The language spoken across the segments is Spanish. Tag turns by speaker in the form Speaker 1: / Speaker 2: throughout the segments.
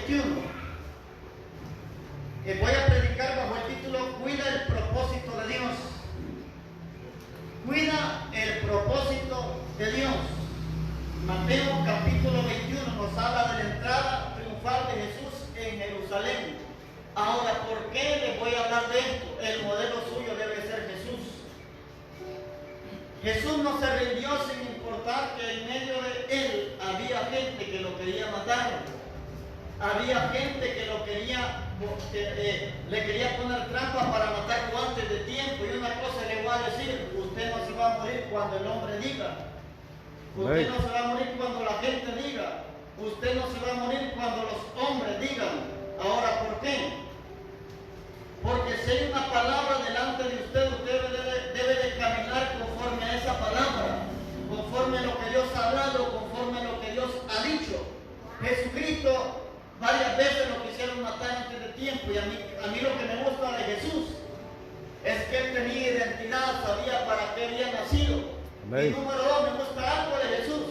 Speaker 1: 21. Voy a predicar bajo el título Cuida el propósito de Dios. Cuida el propósito de Dios. Mateo capítulo 21 nos habla de la entrada triunfal de Jesús en Jerusalén. Ahora, ¿por qué les voy a hablar de esto? El modelo suyo debe ser Jesús. Jesús no se rindió sin importar que en medio de él había gente que lo quería matar. Había gente que lo quería, le quería poner trampa para matarlo antes de tiempo. Y una cosa le voy a decir: usted no se va a morir cuando el hombre diga. Usted no se va a morir cuando la gente diga. Usted no se va a morir cuando los hombres digan. Ahora, ¿por qué? Porque si hay una palabra delante de usted, usted debe de caminar conforme a esa palabra, conforme a lo que Dios ha hablado, conforme a lo que Dios ha dicho. Jesucristo varias veces lo quisieron matar antes de tiempo, y a mí lo que me gusta de Jesús es que él tenía identidad, sabía para qué había nacido. Amén. Y número 2, me gusta algo de Jesús,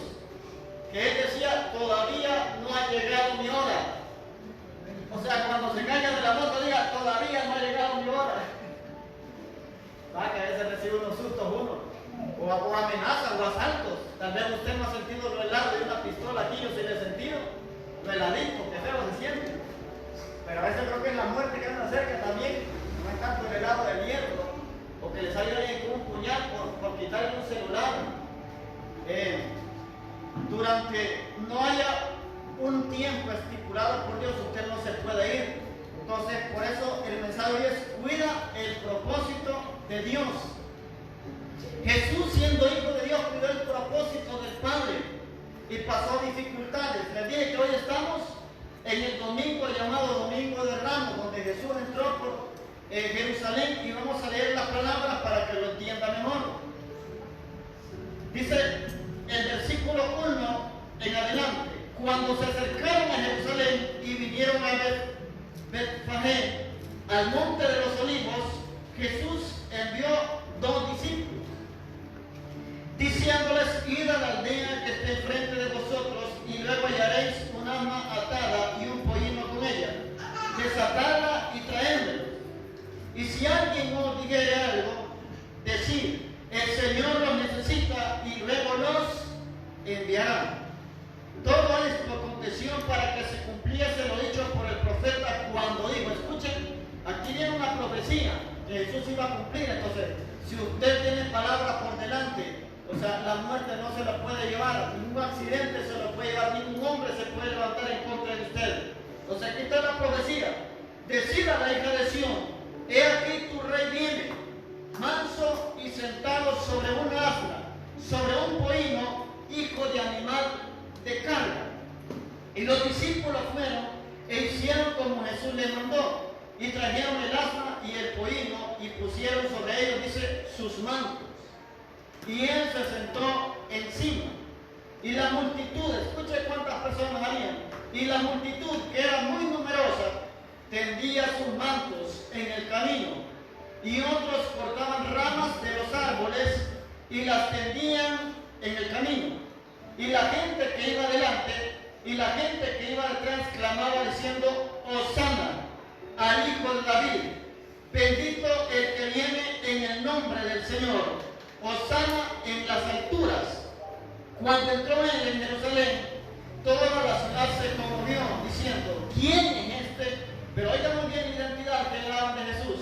Speaker 1: que él decía: todavía no ha llegado mi hora. O sea, cuando se caiga de la moto, diga: todavía no ha llegado mi hora. Que a veces recibe unos sustos o amenazas o asaltos. Tal vez usted no ha sentido lo helado de una pistola aquí, yo sí lo he sentido. Lo heladito, que feo se siente. Pero a veces creo que es la muerte que anda cerca también. No es tanto el helado del hierro, o que le sale alguien con un puñal por quitarle un celular. Durante no haya un tiempo estipulado por Dios, usted no se puede ir. Entonces, por eso el mensaje hoy es: cuida el propósito de Dios. Jesús, siendo hijo de Dios, cuidó el propósito del Padre y pasó dificultades. Les dije que hoy estamos en el domingo llamado Domingo de Ramos, donde Jesús entró por Jerusalén, y vamos a leer las palabras para que lo entienda mejor. Dice el versículo 1 en adelante: cuando se acercaron a Jerusalén y vinieron a Betfagé, al monte de los olivos, Jesús envió 2 discípulos, diciéndoles: id a la aldea que esté enfrente de vosotros, y luego hallaréis un asna atada y un pollino con ella. Desatadla y traédmelo. Y si alguien os dijere algo, decid: el Señor los necesita, y luego los enviará. Todo esto aconteció para que se cumpliese lo dicho por el profeta cuando dijo. Escuchen, aquí viene una profecía que Jesús iba a cumplir. Entonces, si usted tiene palabra por delante, o sea, la muerte no se la puede llevar, ningún accidente se lo puede llevar, ningún hombre se puede levantar en contra de usted. O sea, aquí está la profecía: decid a la hija de Sión: he aquí tu rey viene, manso y sentado sobre un asna, sobre un pollino, hijo de animal de carga. Y los discípulos fueron e hicieron como Jesús les mandó, y trajeron el asna y el pollino, y pusieron sobre ellos, dice, sus mantos. Y él se sentó encima. Y la multitud, escuche cuántas personas habían, y la multitud, que era muy numerosa, tendía sus mantos en el camino, y otros cortaban ramas de los árboles y las tendían en el camino. Y la gente que iba delante y la gente que iba detrás clamaba diciendo: Hosana al Hijo de David, bendito el que viene en el nombre del Señor, Hosana en las alturas. Cuando entró él en Jerusalén, toda la ciudad se conmovió diciendo: ¿quién es este? Pero oigan muy bien la identidad que daban de Jesús.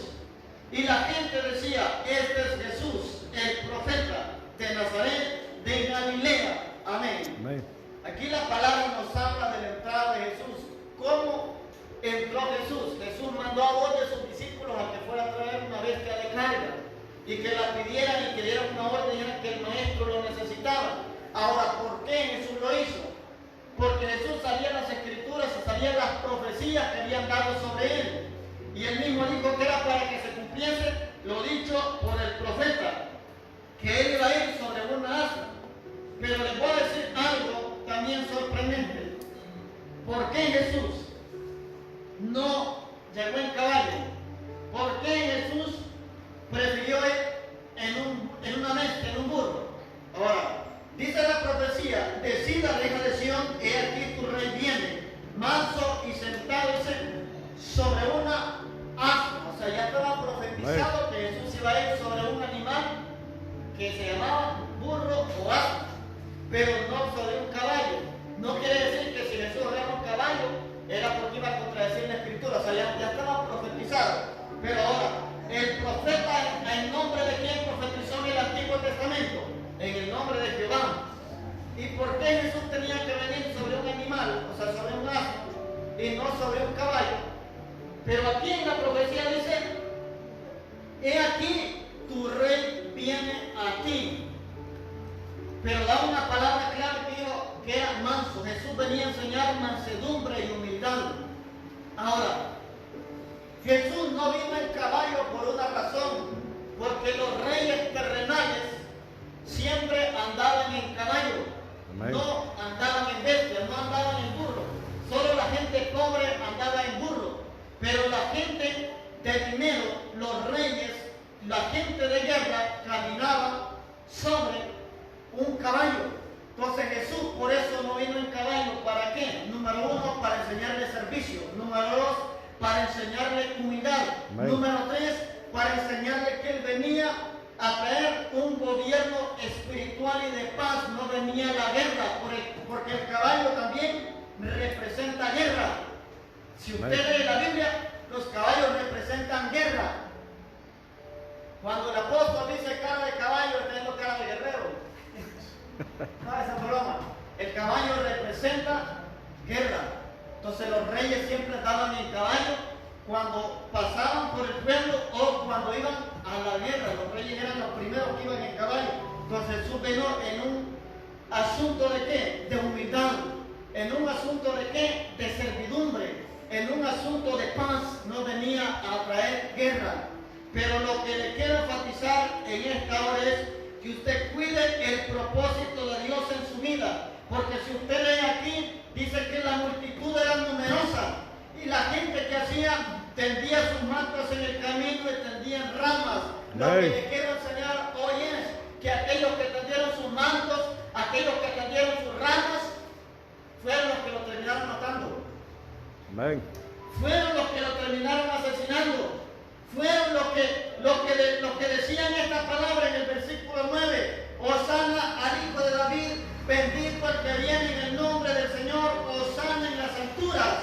Speaker 1: Y la gente decía: este es Jesús, el profeta de Nazaret de Galilea. Amén. Amén. Aquí la palabra nos habla de la entrada de Jesús. ¿Cómo entró Jesús? Jesús mandó a 2 de sus discípulos a que fuera a traer una bestia de carga, y que la pidieran y que dieran una orden, y dijeran que el maestro lo necesitaba. Ahora, ¿por qué Jesús lo hizo? Porque Jesús sabía las escrituras y sabía las profecías que habían dado sobre él. Y él mismo dijo que era para que se cumpliese lo dicho por el profeta, que él iba a ir sobre una asna. Pero les voy a decir algo también sorprendente. ¿Por qué Jesús no llegó en caballo? ¿Por qué Jesús prefirió ir en una bestia, en un burro? Ahora, dice la profecía: decida, hija de Sión, he aquí tu rey viene, manso y sentado sobre una asna. O sea, ya estaba profetizado que Jesús iba a ir sobre un animal que se llamaba burro o asno, pero no sobre un caballo. No quiere decir que si Jesús era un caballo, era porque iba a contradecir la escritura. O sea, ya estaba profetizado. Pero ahora, el profeta, ¿en nombre de quién profetizó en el Antiguo Testamento? En el nombre de Jehová. ¿Y por qué Jesús tenía que venir sobre un animal, o sea, sobre un asno, y no sobre un caballo? Pero aquí en la profecía dice: he aquí, tu rey viene a ti. Pero da una palabra clave que dijo que era manso. Jesús venía a enseñar mansedumbre y humildad. Ahora, Jesús no vino en caballo por una razón, porque los reyes terrenales siempre andaban en caballo. Amén. No andaban en bestias, no andaban en burro. Solo la gente pobre andaba en burro. Pero la gente de dinero, los reyes, la gente de guerra caminaba sobre un caballo. Entonces Jesús por eso no vino en caballo. ¿Para qué? Número uno, para enseñarle servicio. Número dos, para enseñarle humildad. Amén. Número tres, para enseñarle que él venía a traer un gobierno espiritual y de paz. No venía la guerra, porque el caballo también representa guerra. Si usted lee la Biblia, los caballos representan guerra. Cuando el apóstol dice cara de caballo, está diciendo cara de guerrero. No, esa broma. El caballo representa guerra. Entonces los reyes siempre andaban en caballo cuando pasaban por el pueblo o cuando iban a la guerra. Los reyes eran los primeros que iban en caballo. Entonces Jesús vino en un asunto de ¿qué? De humildad. En un asunto de ¿qué? De servidumbre. En un asunto de paz. No venía a traer guerra. Pero lo que le quiero enfatizar en esta hora es que usted cuide el propósito de Dios en su vida. Porque si usted lee aquí, dice que la multitud era numerosa. Y la gente que hacía, tendía sus mantos en el camino y tendían ramas. Lo que le quiero enseñar hoy es que aquellos que tendieron sus mantos, aquellos que tendieron sus ramas, fueron los que lo terminaron matando. Amén. Fueron los que lo terminaron asesinando. Fueron los que decían esta palabra en el versículo 9. Hosana al Hijo de David, bendito el que viene en el nombre del Señor, hosana en las alturas.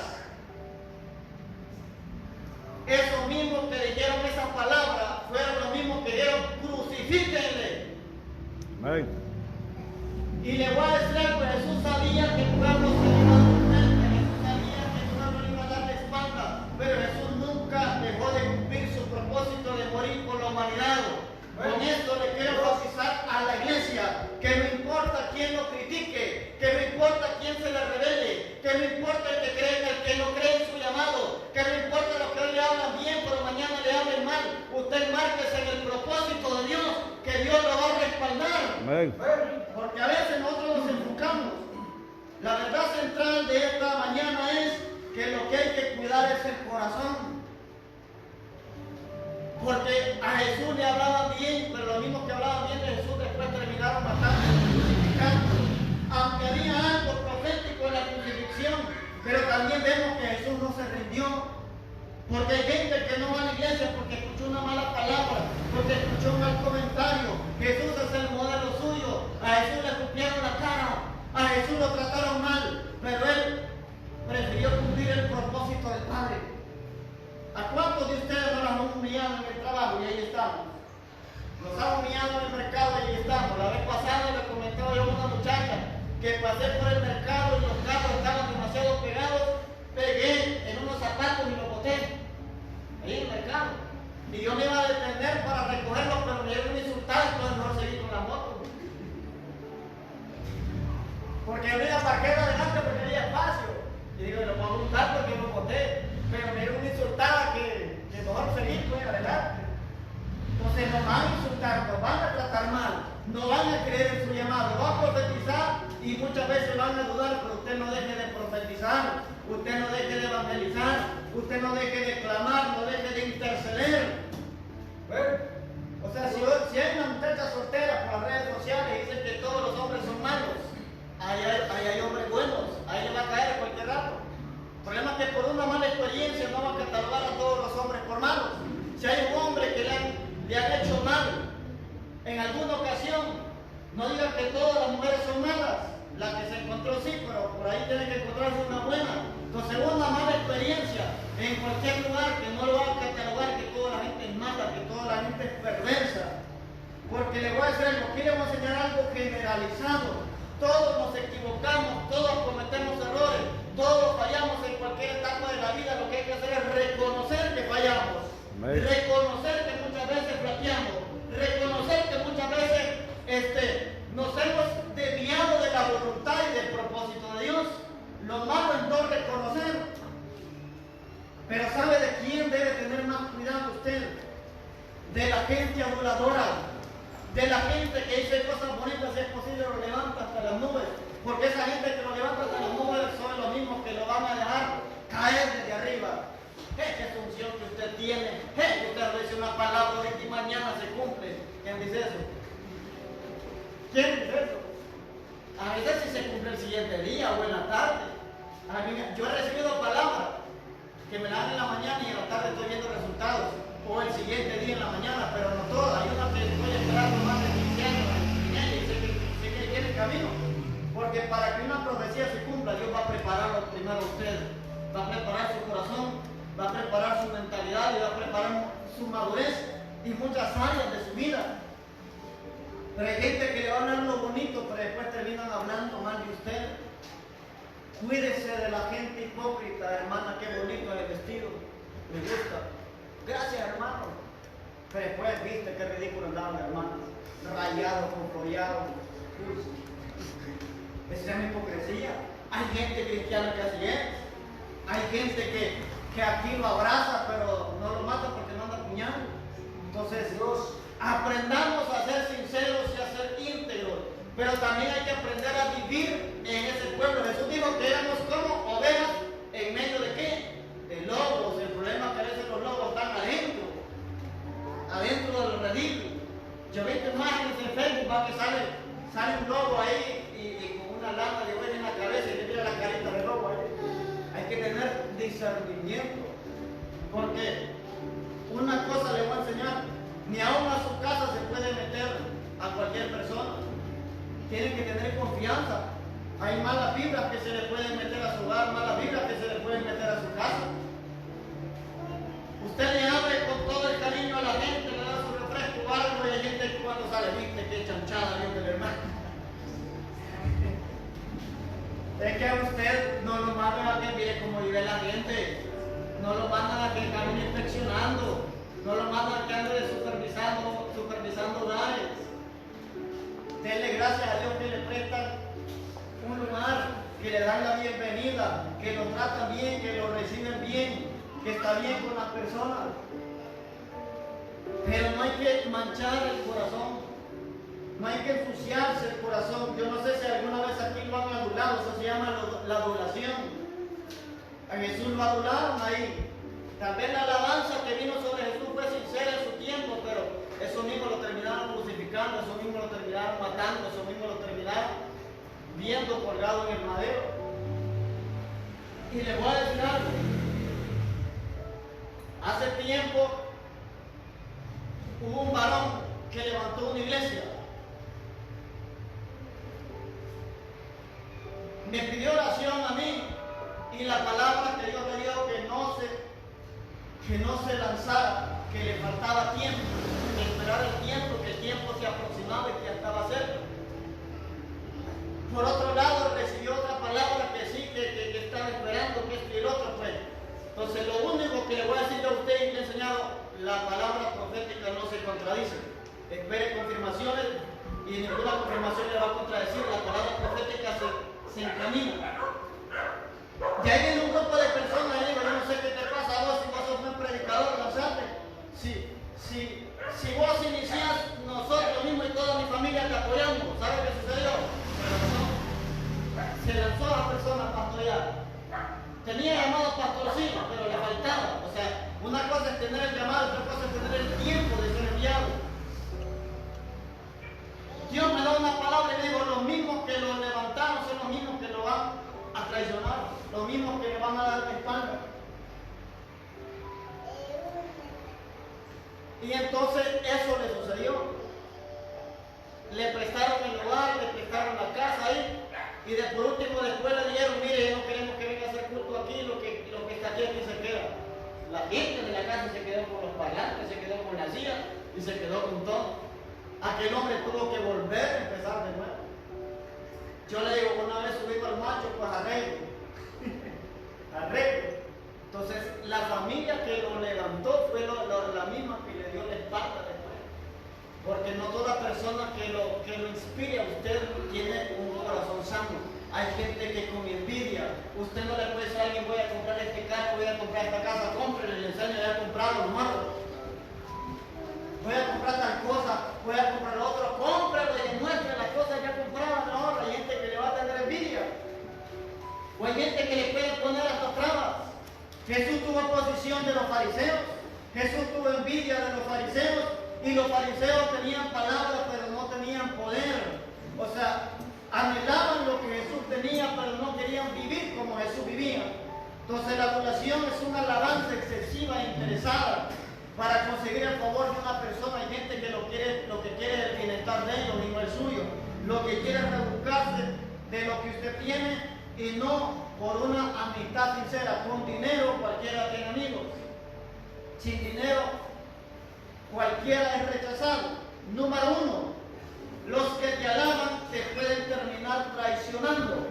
Speaker 1: Esos mismos que dijeron esa palabra fueron los mismos que dijeron crucifíquenle. Amén. Y le voy a decir algo: Jesús sabía que el pueblo se iba a oponer, Jesús sabía que el pueblo le iba a dar la espalda, pero Jesús nunca dejó de cumplir su propósito de morir por la humanidad. Con esto le quiero enfatizar a la iglesia que no importa quién lo critique, que no importa quién se le revele, que no importa el que cree, el que no cree en su llamado, que no importa los que hoy le hablan bien, pero mañana le hablen mal. Usted márquese en el propósito de Dios, que Dios lo va a respaldar. Amén. Porque a veces nosotros nos enfocamos. La verdad central de esta mañana es que lo que hay que cuidar es el corazón. Porque a Jesús le hablaban bien, pero los mismos que hablaban bien de Jesús después terminaron matando y crucificando. Aunque había algo profético en la crucifixión, pero también vemos que Jesús no se rindió. Porque hay gente que no va a la iglesia porque escuchó una mala palabra, porque escuchó un mal comentario. Jesús es el modelo suyo. A Jesús le escupieron la cara, a Jesús lo trataron mal, pero él prefirió cumplir el propósito del Padre. ¿A cuántos de ustedes nos han humillado en el trabajo? Y ahí estamos. Nos han humillado en el mercado y ahí estamos. La vez pasada le comentaba yo a una muchacha que pasé por el mercado y los carros estaban demasiado pegados. Pegué en unos zapatos y los boté. Ahí en el mercado. Y yo me iba a detener para recogerlos, pero me dieron un insultado, entonces no seguí con la moto. Porque había parquero adelante porque había espacio. Y digo, lo puedo multar porque lo boté. Pero me dieron una insultada que mejor seguir pues adelante. Entonces nos van a insultar, nos van a tratar mal, no van a creer en su llamado, van a profetizar y muchas veces van a dudar, pero usted no deje de profetizar, usted no deje de evangelizar, usted no deje de clamar, no deje de interceder. O sea, si hay una muchacha soltera por las redes sociales y dicen que todos los hombres son malos, ahí hay hombres buenos, ahí le va a caer a cualquier rato. El problema es que por una mala experiencia no va a catalogar alguna ocasión, no digan que todas las mujeres son malas, la que se encontró sí, pero por ahí tiene que encontrarse una buena. Entonces una mala experiencia en cualquier lugar, que no lo va a catalogar que toda la gente es mala, que toda la gente es perversa. Porque le voy a decir algo, aquí le voy a enseñar algo generalizado. Todos nos equivocamos, todos cometemos errores, todos fallamos en cualquier etapa de la vida. Lo que hay que hacer es reconocer que fallamos, reconocer que muchas veces flaqueamos, reconocer que muchas veces nos hemos desviado de la voluntad y del propósito de Dios. Lo malo es no reconocer. Pero ¿sabe de quién debe tener más cuidado usted? De la gente aduladora, de la gente que dice cosas bonitas, si es posible lo levanta hasta las nubes, porque esa gente que lo levanta hasta las nubes son los mismos que lo van a dejar caer desde arriba. ¿Qué función que usted tiene? Que usted dice una palabra de que mañana se cumple. ¿Quién dice eso? ¿Quién dice eso? A veces sí se cumple el siguiente día o en la tarde. Yo he recibido palabras que me la dan en la mañana y en la tarde estoy viendo resultados, o el siguiente día en la mañana, pero no todas. Hay una que estoy esperando más de 15 años y sé que tiene camino, porque para que una profecía se cumpla, Dios va a prepararlo primero a usted, va a preparar su corazón, va a preparar su mentalidad y va a preparar su madurez y muchas áreas de su vida. Pero hay gente que le va a hablar lo bonito, pero después terminan hablando mal de usted. Cuídese de la gente hipócrita, hermana, qué bonito el vestido, me gusta. Gracias, hermano. Pero después viste qué ridículo andaban, hermanos, rayado, confollado. Esa es hipocresía. Hay gente cristiana que así es. Hay gente que aquí lo abraza, pero no lo mata porque no anda puñal. Entonces, aprendamos a ser sinceros y a ser íntegros. Pero también hay que aprender a vivir en ese pueblo. Jesús dijo que éramos como ovejas en medio de qué? De lobos. El problema es que a veces los lobos están adentro del redil. Yo he visto imágenes en Facebook que sale un lobo ahí y con una lana de oveja en la cabeza y le mira la carita del lobo ahí. Hay que tener discernimiento. Porque una cosa le voy a enseñar, ni aún a su casa se puede meter a cualquier persona. Tienen que tener confianza. Hay malas vibras que se le pueden meter a su hogar, malas vibras que se le pueden meter a su casa. Usted le abre con todo el cariño a la gente, le da su refresco o algo y hay gente que cuando sale, viste qué chanchada Dios del hermano. Es que a usted no lo mandan a que mire cómo vive la gente, no lo mandan a que camine inspeccionando, no lo mandan a que ande supervisando hogares. Denle gracias a Dios que le prestan un lugar, que le dan la bienvenida, que lo tratan bien, que lo reciben bien, que está bien con las personas. Pero no hay que manchar el corazón, no hay que ensuciarse el corazón. Yo no sé si alguna vez aquí lo han adulado, eso se llama la adulación. A Jesús lo adularon ahí. Tal vez la alabanza que vino sobre Jesús fue sincera en su tiempo, pero eso mismo lo terminaron crucificando, eso mismo lo terminaron matando, eso mismo lo terminaron viendo colgado en el madero. Y les voy a decir algo. Hace tiempo hubo un varón que levantó una iglesia. Me pidió oración a mí y la palabra que Dios me dio que no se lanzara, que le faltaba tiempo, que esperara el tiempo, que el tiempo se aproximaba y que ya estaba cerca. Por otro lado, recibió otra palabra que sí, que estaba esperando, que esto y el otro fue. Entonces, lo único que le voy a decir a usted y le he enseñado, la palabra profética no se contradice. Espere confirmaciones y ninguna confirmación le va a contradecir. La palabra profética se encamina. Y ahí viene un grupo de personas y digo, yo no sé qué te pasa a vos, si vos sos un predicador, lanzate. Si vos iniciás, nosotros mismos y toda mi familia te apoyamos. ¿Sabe qué sucedió? Se lanzó a la persona a pastorear. Tenía llamado pastorcito, pero le faltaba. O sea, una cosa es tener el llamado, otra cosa es tener el tiempo de ser enviado. Dios me da una palabra y me dijo, los mismos que lo levantaron son los mismos que lo van a traicionar, los mismos que le van a dar la espalda. Y entonces eso le sucedió. y se quedó con todo. Aquel hombre tuvo que volver a empezar de nuevo. Yo le digo, una vez subimos al macho, pues arreglo. Arreglo. Entonces, la familia que lo levantó fue la misma que le dio la espalda después. Porque no toda persona que lo inspire a usted tiene un corazón sano. Hay gente que con envidia, usted no le puede decir a alguien, voy a comprar este carro, voy a comprar esta casa, cómprele, le enseña, ya a comprarlo, no. Voy a comprar tal cosa, voy a comprar otro, cómpralo y demuestre las cosas ya compradas, no. Hay gente que le va a tener envidia. O hay gente que le puede poner hasta trabas. Jesús tuvo oposición de los fariseos, Jesús tuvo envidia de los fariseos, y los fariseos tenían palabras pero no tenían poder. O sea, anhelaban lo que Jesús tenía pero no querían vivir como Jesús vivía. Entonces la adoración es una alabanza excesiva e interesada para conseguir el favor de una persona. Hay gente que lo que quiere es el bienestar de ellos y no el suyo. Lo que quiere es rebuscarse de lo que usted tiene y no por una amistad sincera. Con dinero cualquiera tiene amigos. Sin dinero cualquiera es rechazado. Número 1, los que te alaban te pueden terminar traicionando.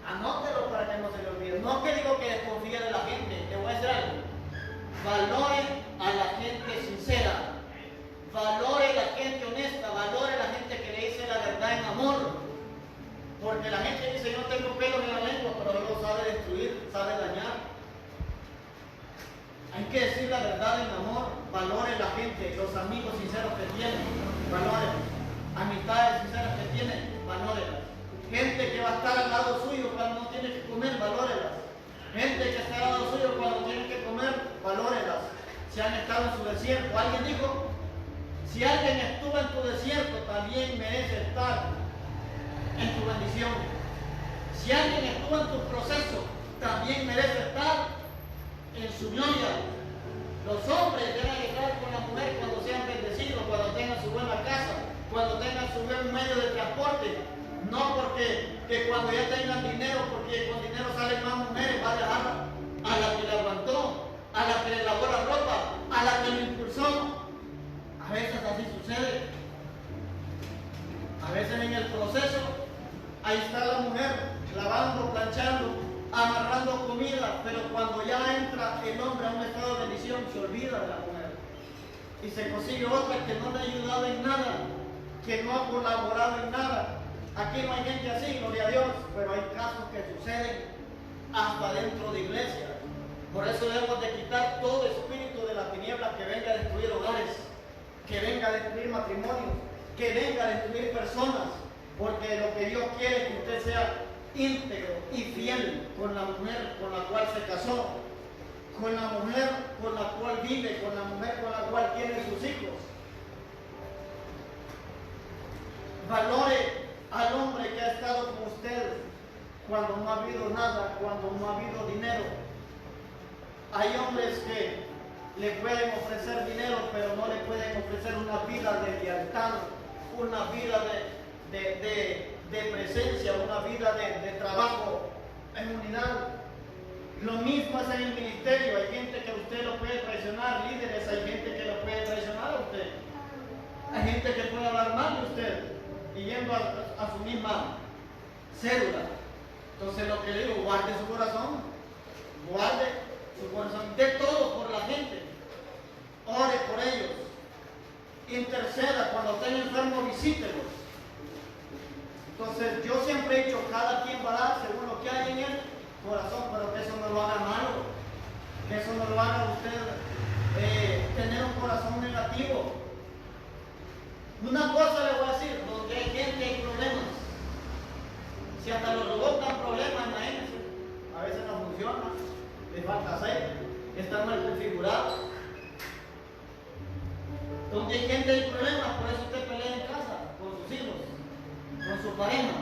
Speaker 1: Anótelo para que no se le olvide. No que digo que desconfíe de la gente, te voy a decir algo. Valore a la gente sincera, valore a la gente honesta, valore a la gente que le dice la verdad en amor. Porque la gente dice, yo no tengo pelos en la lengua, pero luego sabe destruir, sabe dañar. Hay que decir la verdad en amor. Valore a la gente, los amigos sinceros que tienen, valórenlos. Amistades sinceras que tienen, valórenlas. Gente que va a estar al lado suyo cuando no tiene que comer, valórenlas. Gente que está al lado suyo cuando tiene que comer, valórenlas. Si han estado en su desierto, alguien dijo, si alguien estuvo en tu desierto, también merece estar en tu bendición. Si alguien estuvo en tu proceso, también merece estar en su gloria. Los hombres deben estar con la mujer cuando sean bendecidos, cuando tengan su buena casa, cuando tengan su buen medio de transporte. No porque que cuando ya tengan dinero, porque con dinero salen más mujeres, va a dejar a la que le aguantó, a la que le lavó la ropa, a la que lo impulsó. A veces así sucede. A veces en el proceso, ahí está la mujer lavando, planchando, amarrando comida, pero cuando ya entra el hombre a un estado de bendición, se olvida de la mujer. Y se consigue otra que no le ha ayudado en nada, que no ha colaborado en nada. Aquí no hay gente así, gloria a Dios, pero hay casos que suceden hasta dentro de iglesia. Por eso debemos de quitar todo espíritu de la tiniebla que venga a destruir hogares, que venga a destruir matrimonios, que venga a destruir personas, porque lo que Dios quiere es que usted sea íntegro y fiel con la mujer con la cual se casó, con la mujer con la cual vive, con la mujer con la cual tiene sus hijos. Valore al hombre que ha estado con usted cuando no ha habido nada, cuando no ha habido dinero. Hay hombres que le pueden ofrecer dinero, pero no le pueden ofrecer una vida de lealtad, una vida de presencia, una vida de trabajo en unidad. Lo mismo es en el ministerio. Hay gente que usted lo puede traicionar, líderes, hay gente que lo puede traicionar a usted. Hay gente que puede hablar mal de usted y yendo a su misma cédula. Entonces lo que le digo, guarde su corazón, dé todo por la gente, ore por ellos, interceda, cuando estén enfermos visítelos. Entonces yo siempre he dicho, cada quien va a dar según lo que hay en el corazón, pero que eso no lo haga malo, que eso no lo haga usted tener un corazón negativo. Una cosa le voy a decir, donde hay gente hay problemas. Si hasta los robots dan problemas, imagínense, a veces no funciona, les falta aceite, están mal configurados. Donde hay gente hay problemas, por eso usted pelea en casa, con sus hijos, con su pareja,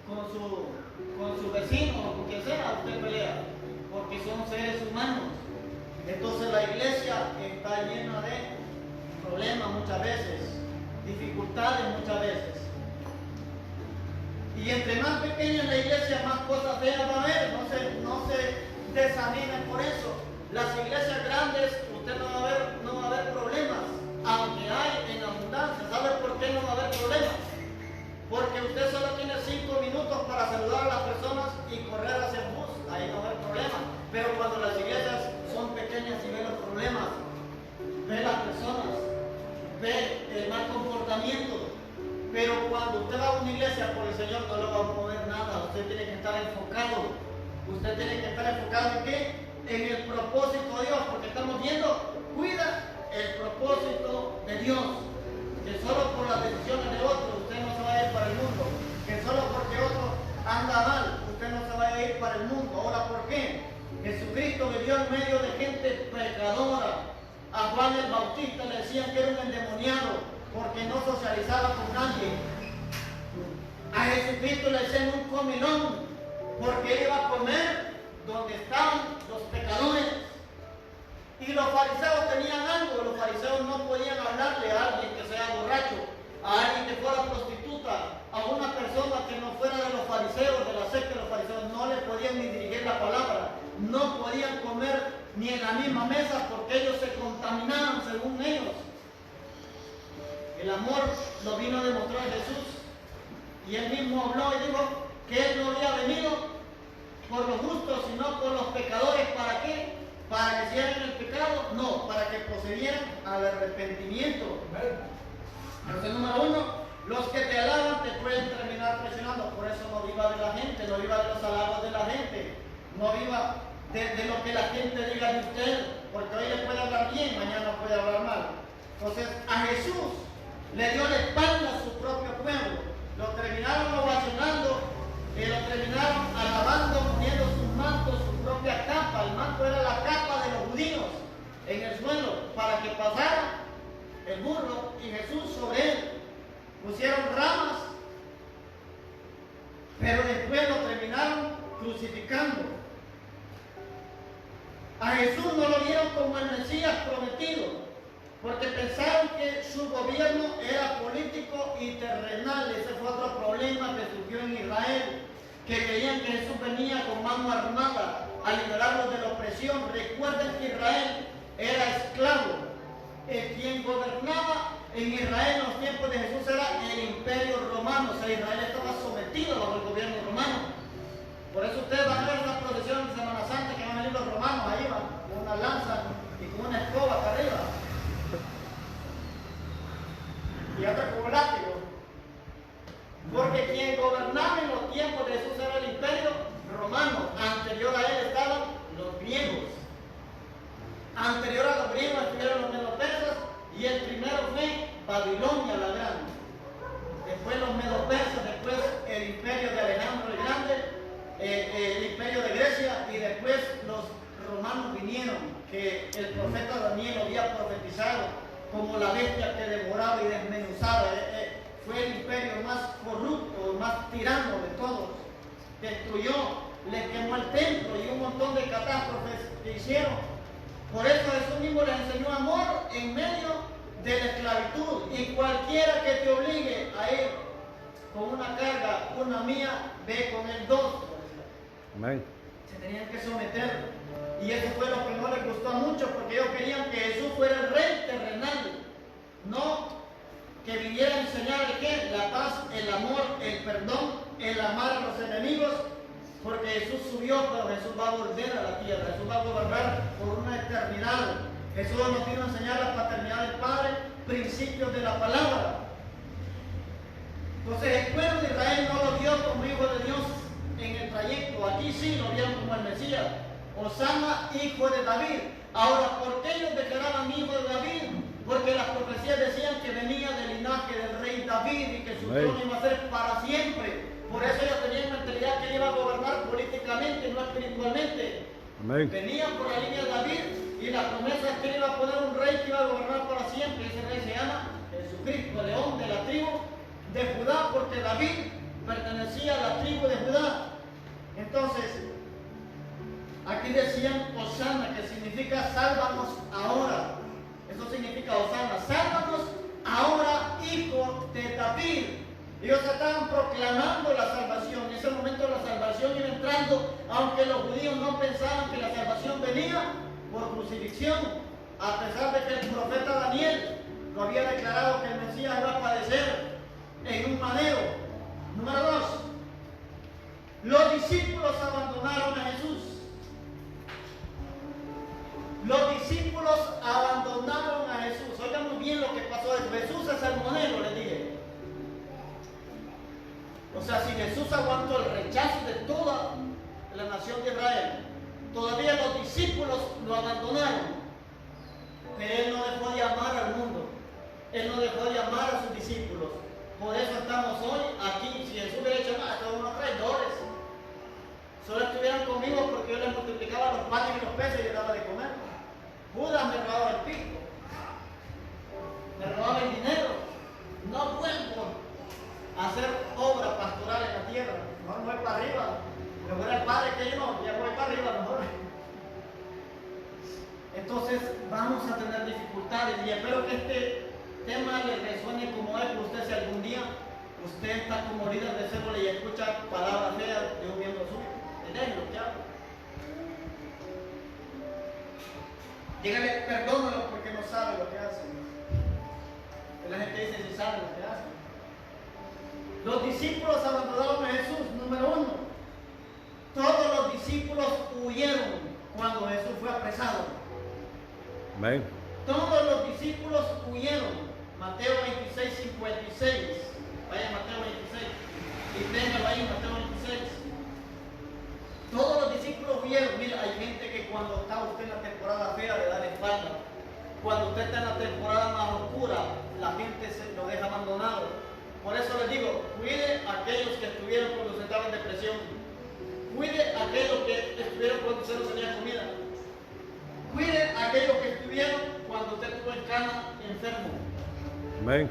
Speaker 1: con su vecino, o con quien sea, usted pelea, porque son seres humanos. Entonces la iglesia está llena de problemas muchas veces, dificultades muchas veces. Y entre más pequeña la iglesia, más cosas feas va a haber. No se desanimen por eso. Las iglesias grandes, usted no va a ver problemas. usted solo tiene 5 minutos para saludar a las personas y correr hacia el bus, ahí no hay problema. Pero cuando las iglesias son pequeñas y ve los problemas, ve las personas, ve el mal comportamiento. Pero cuando usted va a una iglesia por el Señor no le va a mover nada. Usted tiene que estar enfocado. Usted tiene que estar enfocado en qué? En el propósito de Dios, porque estamos viendo, cuida el propósito de Dios. Que solo por las decisiones de otros usted no se va a ir para el mundo. Que solo porque otro anda mal, usted no se va a ir para el mundo. Ahora, ¿por qué? Jesucristo vivió en medio de gente pecadora. A Juan el Bautista le decían que era un endemoniado porque no socializaba con nadie. A Jesucristo le decían un comilón porque él iba a comer donde estaban los pecadores. Y los fariseos tenían algo. Los fariseos no podían hablarle a alguien que sea borracho, a alguien que fuera prostituta, a una persona que no fuera de los fariseos, de la secta de los fariseos. No le podían ni dirigir la palabra. No podían comer ni en la misma mesa porque ellos se contaminaban según ellos. El amor lo vino a demostrar Jesús. Y él mismo habló y dijo que él no había venido por los justos, sino por los pecadores. ¿Para qué? ¿Para que hicieran el pecado? No, para que procedieran al arrepentimiento. Entonces, número 1, los que te alaban te pueden terminar presionando. Por eso no viva de la gente, no viva de los halagos de la gente, no viva de lo que la gente diga de usted, porque hoy le puede hablar bien, mañana puede hablar mal. Entonces, a Jesús le dio la espalda a su propio pueblo. Lo terminaron ovacionando, lo terminaron alabando, poniendo sus mantos, su propia capa. El manto era la capa de los judíos en el suelo para que pasara el burro y Jesús sobre él. Pusieron ramas, pero después lo terminaron crucificando. A Jesús no lo vieron como el Mesías prometido, porque pensaron que su gobierno era político y terrenal. Ese fue otro problema que surgió en Israel, que creían que Jesús venía con mano armada a liberarlos de la opresión. Recuerden que Israel era esclavo. Quien gobernaba en Israel en los tiempos de Jesús era el imperio romano. O sea, Israel estaba sometido bajo el gobierno romano. Por eso ustedes van a ver una procesión de Semana Santa que van a venir los romanos, ahí van, con una lanza y con una escoba acá arriba. Y otra con un látigo. Porque quien gobernaba en los tiempos de Jesús era el imperio romano. Anterior a él estaban los griegos. Anterior a los griegos estuvieron los medo-persas y el primero fue Babilonia la Grande. Después los medo-persas, después el imperio de Alejandro el Grande, el imperio de Grecia, y después los romanos vinieron, que el profeta Daniel había profetizado como la bestia que devoraba y desmenuzaba. Fue el imperio más corrupto, más tirano de todos. Destruyó, le quemó el templo y un montón de catástrofes que hicieron. Por eso Jesús mismo les enseñó amor en medio de la esclavitud. Y cualquiera que te obligue a ir con una carga, una mía, ve con él 2.
Speaker 2: Amén.
Speaker 1: Se tenían que someter. Y eso fue lo que no les gustó mucho, porque ellos querían que Jesús fuera el rey terrenal. No que viniera a enseñar ¿qué? La paz, el amor, el perdón, el amar a los enemigos. Porque Jesús subió, pero Jesús va a volver a la tierra. Jesús va a gobernar por una eternidad. Jesús nos vino a enseñar la paternidad del Padre, principios de la palabra. Entonces el pueblo de Israel no lo vio como hijo de Dios en el trayecto. Aquí sí lo vieron como el Mesías. Osana, hijo de David. Ahora, ¿por qué ellos declaraban hijo de David? Porque las profecías decían que venía del linaje del rey David y que su trono iba a ser para siempre. Por eso ellos tenían mentalidad que él iba a gobernar políticamente, no espiritualmente.
Speaker 2: Amén.
Speaker 1: Venían por la línea de David y la promesa es que él iba a poner un rey que iba a gobernar para siempre. Ese rey se llama Jesucristo, el león de la tribu de Judá, porque David pertenecía a la tribu de Judá. Entonces, aquí decían Osana, que significa sálvanos ahora. Eso significa Osana, sálvanos ahora, hijo de David. Ellos estaban proclamando la salvación. En ese momento la salvación iba entrando, aunque los judíos no pensaban que la salvación venía por crucifixión, a pesar de que el profeta Daniel lo había declarado que el Mesías iba a padecer en un madero. Número 2. Los discípulos abandonaron a Jesús. Los discípulos abandonaron a Jesús. Oigan muy bien lo que pasó. Jesús es el modelo, les dije. O sea, si Jesús aguantó el rechazo de toda la nación de Israel, todavía los discípulos lo abandonaron. Pero Él no dejó de amar al mundo. Él no dejó de amar a sus discípulos. Por eso estamos hoy aquí. Si Jesús hubiera dicho, nada, son unos traidores. Solo estuvieran conmigo porque yo les multiplicaba los panes y los peces y les daba de comer. Judas me robaba el pico. Me robaba el dinero. No vuelvo a hacer obra pastoral en la tierra. No voy para arriba. Pero fuera el padre que yo no, ya voy para arriba mejor. Entonces vamos a tener dificultades y espero que este tema le resuene como es. Usted, si algún día usted está como líder de célula y escucha palabras feas de un miembro suyo, déjelo que habla. Dígale, perdónalo porque no sabe lo que hace. La gente dice si sabe lo que hace. Los discípulos abandonaron a Jesús. Número 1. Todos los discípulos huyeron cuando Jesús fue apresado.
Speaker 2: Amén.
Speaker 1: Todos los discípulos huyeron. Mateo 26, 56. Vaya Mateo 26. Y téngalo ahí, Mateo 26. Todos los discípulos huyeron. Mira, hay gente que cuando está usted en la temporada fea le da la espalda. Cuando usted está en la temporada más oscura, la gente se lo deja abandonado. Por eso les digo, cuide a aquellos que estuvieron cuando usted estaba en depresión. Cuide a aquellos que estuvieron cuando usted no tenía comida. Cuide a aquellos que estuvieron cuando usted estuvo en cama enfermo.
Speaker 2: Amén.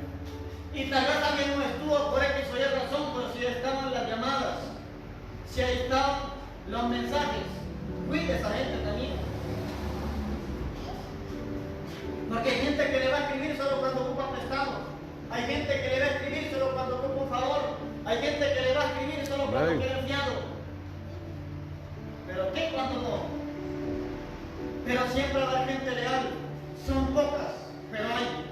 Speaker 1: Y tal vez también no estuvo por X o Y razón, pero si estaban las llamadas, si ahí estaban los mensajes, cuide a esa gente también. Porque hay gente que le va a escribir solo cuando ocupa prestado. Hay gente que le va a escribir solo cuando ocupa un favor. Hay gente que le va a escribir solo cuando quiere fiado. Pero ¿qué cuando no? Pero siempre va a haber gente leal. Son pocas, pero hay.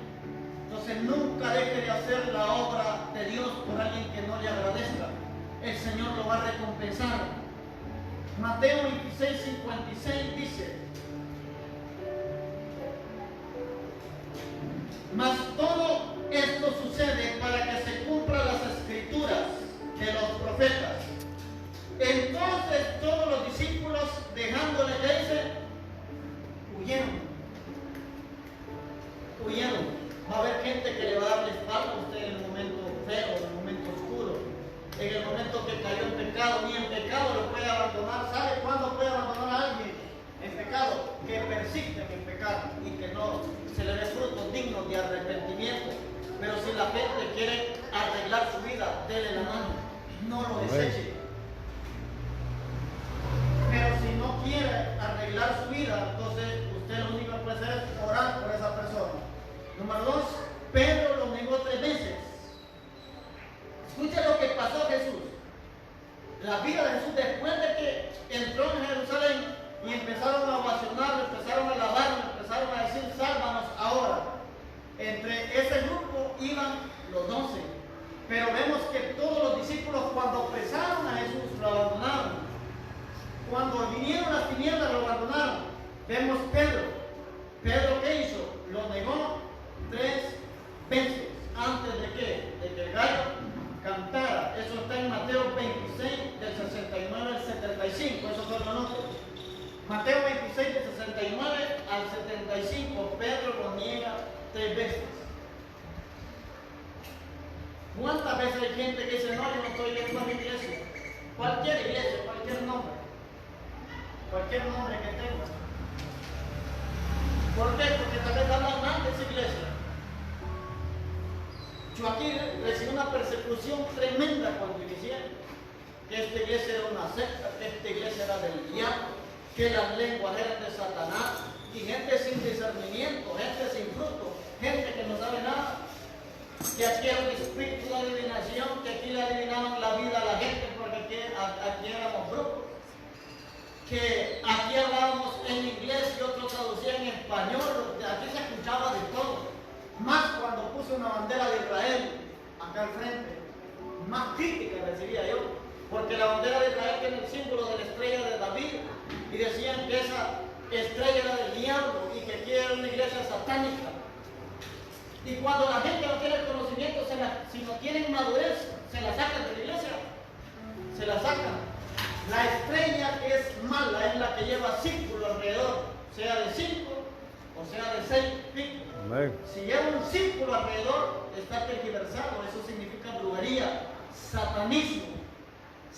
Speaker 1: Entonces nunca deje de hacer la obra de Dios por alguien que no le agradezca. El Señor lo va a recompensar. Mateo 26, 56 dice: mas todo esto sucede para que se cumplan las escrituras de los profetas. Entonces todos los discípulos, dejándole, ¿qué dice? Huyeron. Va a haber gente que le va a dar la espalda a usted en el momento feo, en el momento oscuro, en el momento que cayó en pecado. Ni en pecado lo puede abandonar. ¿Sabe cuándo puede abandonar a alguien en pecado? Que persiste en el pecado y que no se le dé frutos dignos de arrepentimiento. Pero si la gente quiere arreglar su vida, dele la mano, no lo deseche. Pero si no quiere arreglar su vida, entonces usted lo único que puede hacer es orar por esa persona. Número 2, Pedro lo negó 3 veces. Escuchen lo que pasó a Jesús. La vida de Jesús, después de que entró en Jerusalén y empezaron a ovacionarlo, empezaron a alabarlo, empezaron a decir, sálvanos ahora. Entre ese grupo iban los 12. Pero vemos que todos los discípulos, cuando apresaron a Jesús, lo abandonaron. Cuando vinieron las tinieblas, lo abandonaron. Vemos Pedro. ¿Pedro qué hizo? Lo negó 3 veces. ¿Antes de qué? De que el gallo cantara. Eso está en Mateo 26, del 69 al 75. Eso solo lo noto. Mateo 26, del 69 al 75. Pedro lo niega 3 veces. ¿Cuántas veces hay gente que dice, no, yo no estoy yendo a mi iglesia? Cualquier iglesia, cualquier nombre. Cualquier nombre que tenga. ¿Por qué? Porque tal vez hablan mal de esa iglesia. Yo aquí recibí una persecución tremenda cuando inicié. Que esta iglesia era una secta, que esta iglesia era del diablo, que las lenguas eran de Satanás, y gente sin discernimiento, gente sin fruto, gente que no sabe nada. Que aquí era un espíritu de adivinación, que aquí le adivinaban la vida a la gente porque aquí éramos brujos. Que aquí hablábamos en inglés y otros traducían en español, aquí se escuchaba de todo. Más cuando puse una bandera de Israel acá al frente, más críticas recibía yo, porque la bandera de Israel tiene el símbolo de la estrella de David, y decían que esa estrella era del diablo y que aquí era una iglesia satánica. Y cuando la gente no tiene conocimiento, si no tienen madurez, se la sacan de la iglesia, se la sacan. La estrella que es mala es la que lleva círculo alrededor, sea de 5 o sea de 6 picos.
Speaker 2: Amén.
Speaker 1: Si lleva un círculo alrededor, está tergiversado. Eso significa brujería, satanismo.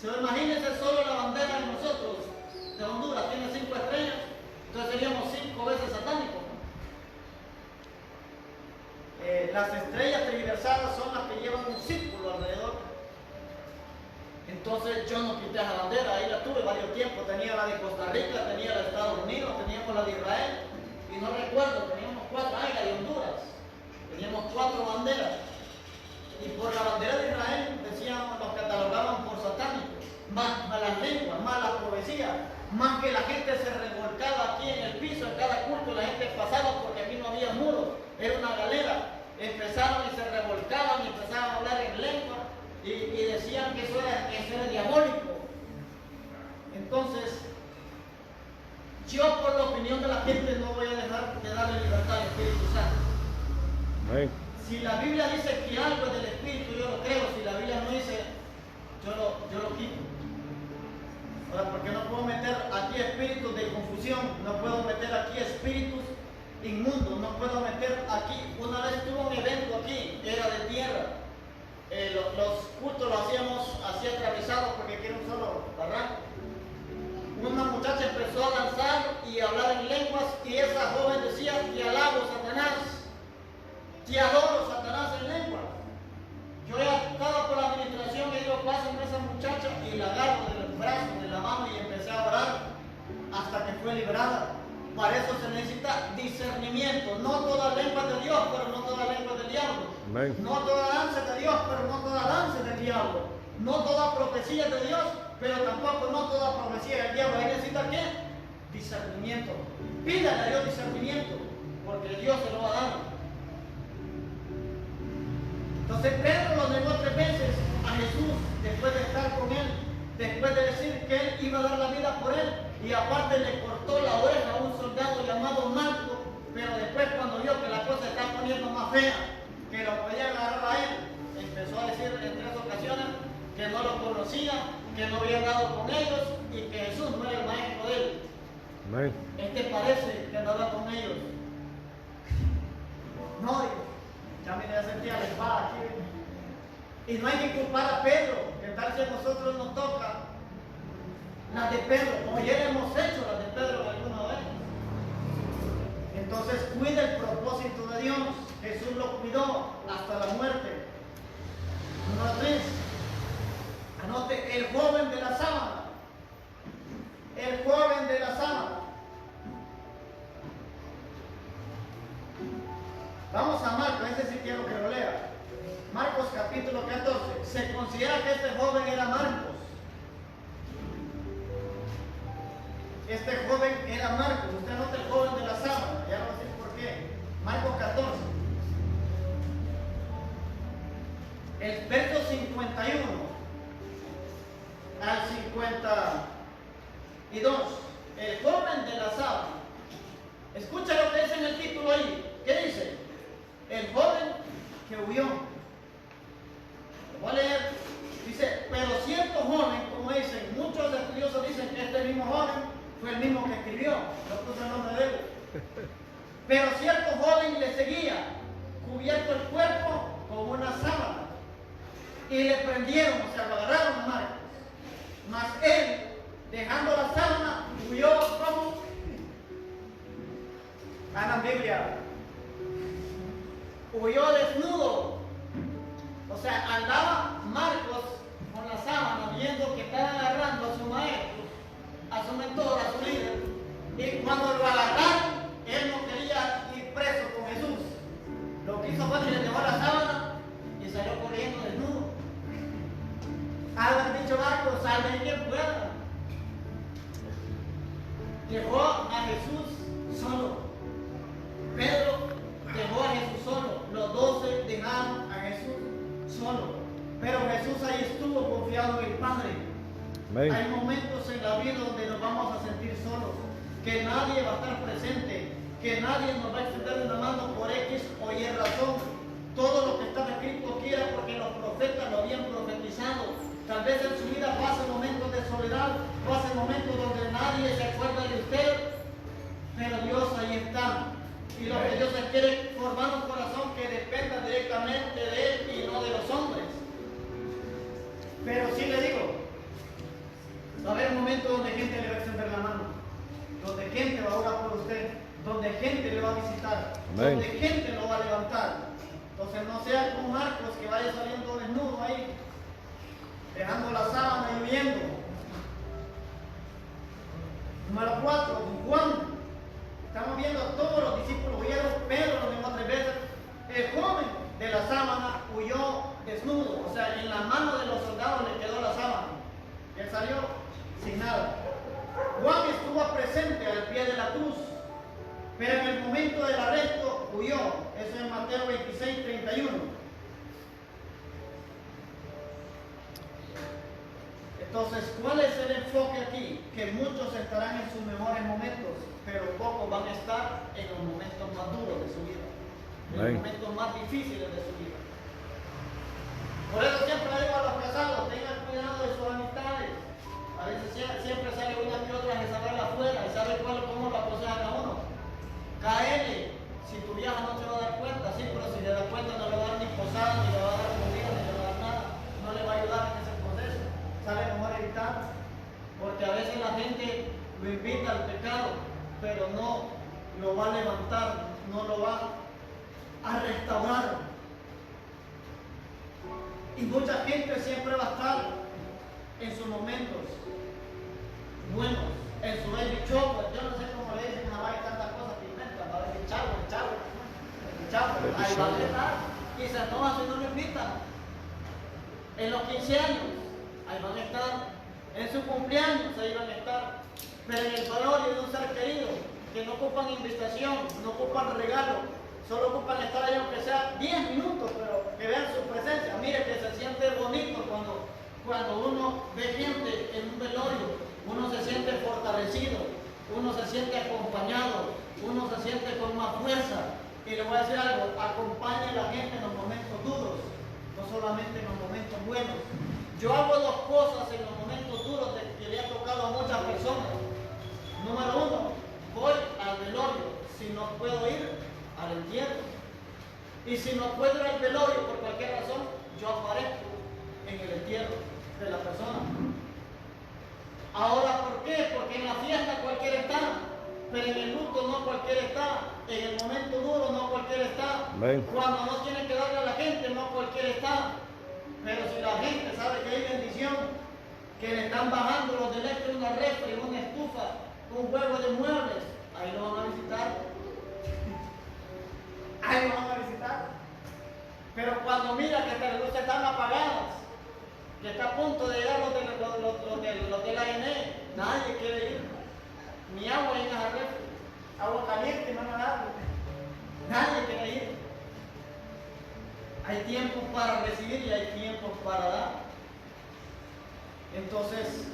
Speaker 1: Imagínense solo la bandera de nosotros, de Honduras, tiene 5 estrellas, entonces seríamos 5 veces satánicos. Las estrellas tergiversadas son las que llevan un círculo alrededor. Entonces yo no quité esa bandera, ahí la tuve varios tiempos. Tenía la de Costa Rica, tenía la de Estados Unidos, teníamos la de Israel, y no recuerdo, teníamos 4, la de Honduras, teníamos 4 banderas. Y por la bandera de Israel decían, los catalogaban por satánicos, más malas lenguas, mala profecía, más que la gente se revolcaba aquí en el piso, en cada culto la gente pasaba porque aquí no había muros, era una galera. Empezaron y se revolcaban y empezaban a hablar en lengua y decían que eso era diabólico. Entonces, yo por la opinión de la gente no voy a dejar de darle libertad al Espíritu Santo.
Speaker 2: Amén.
Speaker 1: Si la Biblia dice que algo es del Espíritu, yo lo creo. Si la Biblia no dice, yo lo quito. Ahora, ¿por qué no puedo meter aquí espíritus de confusión? No puedo meter aquí espíritus inmundos. No puedo meter aquí. Una vez tuve un evento aquí, era de tierra. Los cultos los hacíamos así atravesados porque aquí era un solo barranco. Una muchacha empezó a danzar y a hablar en lenguas, y esa joven decía: te alabo, Satanás, te adoro, Satanás, en lengua. Yo ya estaba por la administración y digo, pásenme a esa muchacha, y la agarro del brazo, de la mano, y empecé a orar hasta que fue librada. Para eso se necesita discernimiento. No toda lengua es de Dios, pero no toda lengua es del diablo.
Speaker 2: Amén.
Speaker 1: No toda danza es de Dios, pero no toda danza es del diablo. No toda profecía es de Dios, pero tampoco no toda profecía es del diablo. Ahí necesita ¿qué? Discernimiento. Pídale a Dios discernimiento, porque Dios se lo va a dar. Entonces Pedro lo negó 3 veces a Jesús después de estar con él, después de decir que él iba a dar la vida por él, y aparte le cortó la oreja a un soldado llamado Marco. Pero después, cuando vio que la cosa estaba poniendo más fea, que lo podían agarrar a él, empezó a decir en 3 ocasiones que no lo conocía, que no había andado con ellos y que Jesús no era el maestro de él.
Speaker 2: Amén.
Speaker 1: Parece que andaba con ellos. No, digo, ya mira, ya sentía la espada aquí. Y no hay que culpar a Pedro, que tal si a nosotros nos toca las de Pedro, como ya hemos hecho las de Pedro alguna vez. Entonces cuida el propósito de Dios. Jesús lo cuidó hasta la muerte. Número 3. Anote: el joven de la sábana. El joven de la sábana. Vamos a Marcos, ese sí quiero que lo lea. Marcos capítulo 14. Se considera que este joven era Marcos. Este joven era Marcos. Usted nota el joven de la sábana. Ya no sé por qué. Marcos 14. El verso 51 al 52. El joven de la sábana. Escucha lo que dice en el título ahí. ¿Qué dice? El joven que huyó. Lo voy a leer. Dice: pero cierto joven, como dicen, muchos estudiosos dicen que este mismo joven fue el mismo que escribió, no puso el nombre de él. Pero cierto joven le seguía, cubierto el cuerpo con una sábana, y le prendieron, o sea, lo agarraron a Marcos. Mas él, dejando la sábana, huyó como Ana Biblia. Huyó desnudo. O sea, andaba Marcos con la sábana viendo que estaban agarrando a su maestro, a su mentor, a su líder. Y cuando lo agarraron, él no quería ir preso con Jesús. Lo que hizo fue que le llevó la sábana y salió corriendo desnudo. Haber dicho Marcos: salve quien pueda. Dejó a Jesús solo. Pedro dejó a Jesús solo. Los 12 dejaron a Jesús solo. Pero Jesús ahí entregado en el Padre.
Speaker 2: Amén.
Speaker 1: Hay momentos en la vida donde nos vamos a sentir solos, que nadie va a estar presente, que nadie nos va a extender una mano por X o Y razón. Todo lo que está escrito aquí era porque los profetas lo habían profetizado. Tal vez en su vida pasen momentos de soledad, pasen momentos donde nadie se acuerda de usted, pero Dios ahí está. Y lo que Dios quiere formar un corazón que dependa directamente de Él y no de los hombres. Pero sí le digo, va a haber momentos donde gente le va a extender la mano, donde gente va a orar por usted, donde gente le va a visitar,
Speaker 2: Amén.
Speaker 1: donde gente lo va a levantar. Entonces no sea como Marcos que vaya saliendo desnudo ahí, dejando la sábana y huyendo. Número 4, Juan. Estamos viendo a todos los discípulos huyeron, Pedro lo mismo 3 veces. El joven de la sábana huyó desnudo, o sea, en la mano de los soldados le quedó la sábana. Él salió sin nada. Juan estuvo presente al pie de la cruz, pero en el momento del arresto huyó. Eso es Mateo 26, 31. Entonces, ¿cuál es el enfoque aquí? Que muchos estarán en sus mejores momentos, pero pocos van a estar en los momentos más duros de su vida, en los momentos más difíciles de su vida. Por eso siempre digo a los casados, tengan cuidado de sus amistades. A veces siempre sale una que otra que sale afuera y sabe cómo lo aconsejan a uno. Caele, si tu vieja no se va a dar cuenta, sí, pero si le da cuenta no le va a dar ni posada, ni le va a dar comida, ni le va a dar nada, no le va a ayudar en ese proceso. Sale mejor evitar, porque a veces la gente lo invita al pecado, pero no lo va a levantar, no lo va a restaurar. Y mucha gente siempre va a estar en sus momentos buenos, en su baby chocolate. Yo no sé cómo le dicen a Hawaii tantas cosas que inventan, va a decir chavo, ahí va a estar. Y se enoja si no lo invitan. En los 15 años, ahí van a estar. En su cumpleaños, ahí van a estar. Pero en el velorio de un ser querido, que no ocupan invitación, no ocupan regalo, solo ocupan estar ahí aunque sea 10 minutos, pero que vean su presencia. Mire que se siente bonito cuando uno ve gente en un velorio, uno se siente fortalecido, uno se siente acompañado, uno se siente con más fuerza. Y le voy a decir algo, acompañe a la gente en los momentos duros, no solamente en los momentos buenos. Yo hago 2 cosas en los momentos duros que le ha tocado a muchas personas. Número 1, voy al velorio. Si no puedo ir, al entierro. Y si no puedo ir al velorio por cualquier razón, yo aparezco en el entierro de la persona. Ahora, ¿por qué? Porque en la fiesta cualquiera está, pero en el luto no cualquiera está, en el momento duro no cualquiera está.
Speaker 2: Amén.
Speaker 1: Cuando no tiene que darle a la gente no cualquiera está. Pero si la gente sabe que hay bendición, que le están bajando los de electro, una refri, una estufa, un juego de muebles, ahí lo van a visitar. Ahí lo van a visitar. Pero cuando mira que las luces están apagadas, que está a punto de llegar los de la ENE, nadie quiere ir. Ni agua en esa refri, agua caliente no me da. Nadie quiere ir. Hay tiempos para recibir y hay tiempos para dar. Entonces,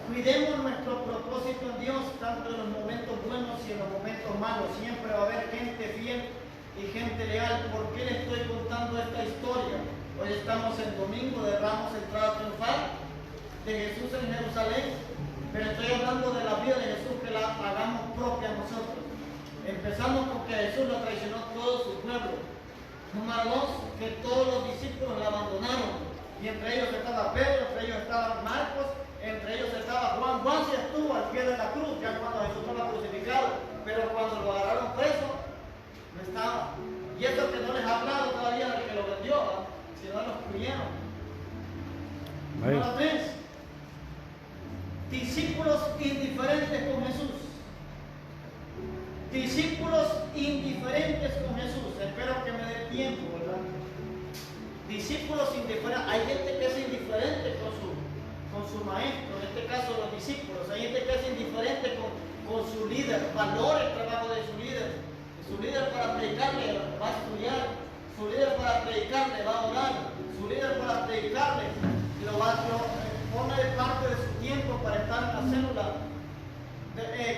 Speaker 1: cuidemos nuestro propósito en Dios, tanto en los momentos buenos y en los momentos malos. Siempre va a haber gente fiel y gente leal. ¿Por qué les estoy contando esta historia? Hoy estamos en domingo de Ramos, entrada triunfal de Jesús en Jerusalén, pero estoy hablando de la vida de Jesús, que la hagamos propia nosotros. Empezamos con que Jesús lo traicionó todo su pueblo. Número 2, que todos los discípulos la abandonaron. Y entre ellos estaba Pedro, entre ellos estaba Marcos, entre ellos estaba Juan. Juan sí estuvo al pie de la cruz, ya cuando Jesús estaba crucificado. Pero cuando lo agarraron preso, no estaba. Y eso que no les ha hablado todavía del que lo vendió, sino los cuyeron. Número 3, discípulos indiferentes con Jesús. Discípulos indiferentes con Jesús. Espero que me dé tiempo, ¿verdad? Discípulos indiferentes. Hay gente que es indiferente con su maestro, en este caso los discípulos. Hay gente que es indiferente con su líder, valora el trabajo de su líder. Su líder para predicarle va a estudiar, su líder para predicarle va a orar, su líder para predicarle lo pone parte de su tiempo para estar en la célula,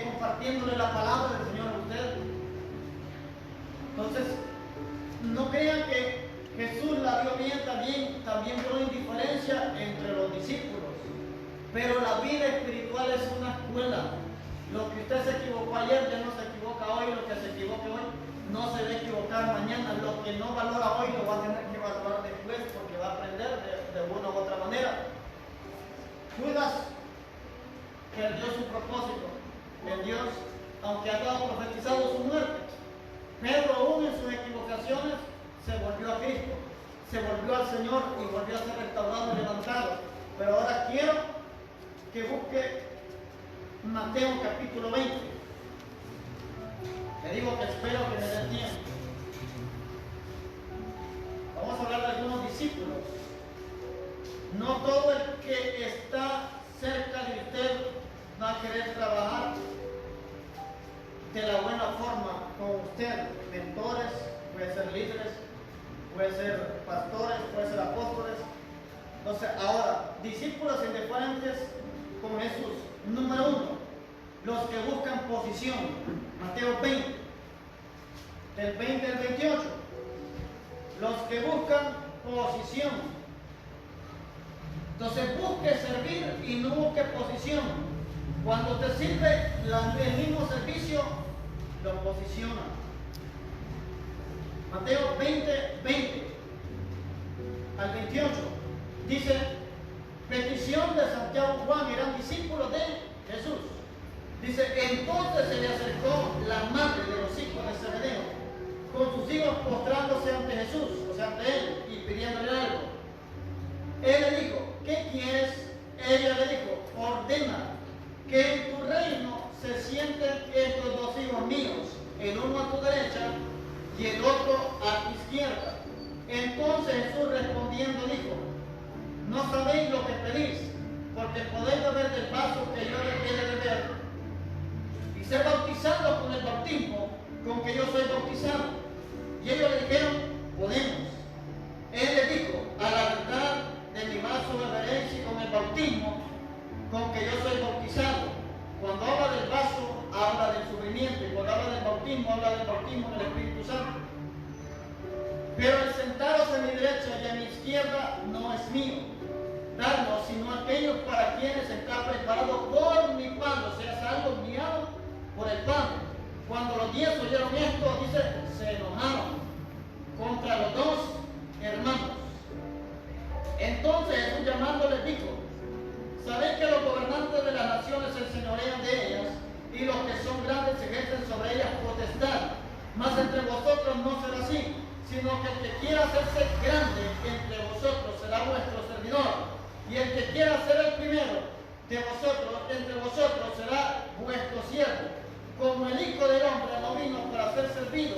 Speaker 1: compartiéndole la palabra del Señor a ustedes. Entonces, no crean que Jesús la vio bien, también vio indiferencia entre los discípulos. Pero la vida espiritual es una escuela. Lo que usted se equivocó ayer ya no se equivoca hoy, lo que se equivoque hoy no se va a equivocar mañana. Lo que no valora hoy lo va a tener que valorar después porque va a aprender de una u otra manera. Judas perdió su propósito en Dios, aunque había profetizado su muerte. Pedro, aún en sus equivocaciones, se volvió a Cristo, se volvió al Señor y volvió a ser restaurado y levantado. Pero ahora quiero que busque Mateo capítulo 20. Le digo que espero que me dé tiempo. Vamos a hablar de algunos discípulos. No todo el que está cerca de usted va a querer trabajar de la buena forma con usted. Mentores, puede ser líderes, puede ser pastores, puede ser apóstoles. Entonces, ahora, discípulos indiferentes con Jesús. Número 1, los que buscan posición. Mateo 20, del 20 al 28. Los que buscan posición. Entonces, busque servir y no busque posición. Cuando te sirve el mismo servicio, lo posiciona. Mateo 20, 20 al 28. Dice, petición de Santiago y Juan, eran discípulos de Jesús. Dice, entonces se le acercó la madre de los hijos de Zebedeo, con sus hijos postrándose ante Jesús, o sea, ante él, y pidiéndole algo. Él le dijo, ¿qué quieres? Ella le dijo, ordena que en tu reino se sienten estos dos hijos míos, el uno a tu derecha y el otro a tu izquierda. Entonces Jesús respondiendo dijo, no sabéis lo que pedís, porque podéis beber del vaso que yo les quiero beber, y ser bautizados con el bautismo con que yo soy bautizado. Y ellos le dijeron, podemos. Él le dijo, a la verdad de mi vaso beberéis y con el bautismo con que yo soy bautizado. Cuando habla del vaso, habla del sufrimiento, y cuando habla del bautismo, habla del bautismo del Espíritu Santo. Pero el sentaros a mi derecha y a mi izquierda no es mío darlo, sino aquellos para quienes está preparado por mi Padre, o sea, es algo guiado por el Padre. Cuando los 10 oyeron esto, dice, se enojaron contra los dos hermanos. Entonces Jesús llamándoles dijo, sabéis que los gobernantes de las naciones se enseñorean de ellas, y los que son grandes ejercen sobre ellas potestad. Mas entre vosotros no será así, sino que el que quiera hacerse grande entre vosotros será vuestro servidor, y el que quiera ser el primero de vosotros, entre vosotros será vuestro siervo. Como el Hijo del Hombre no vino para ser servido,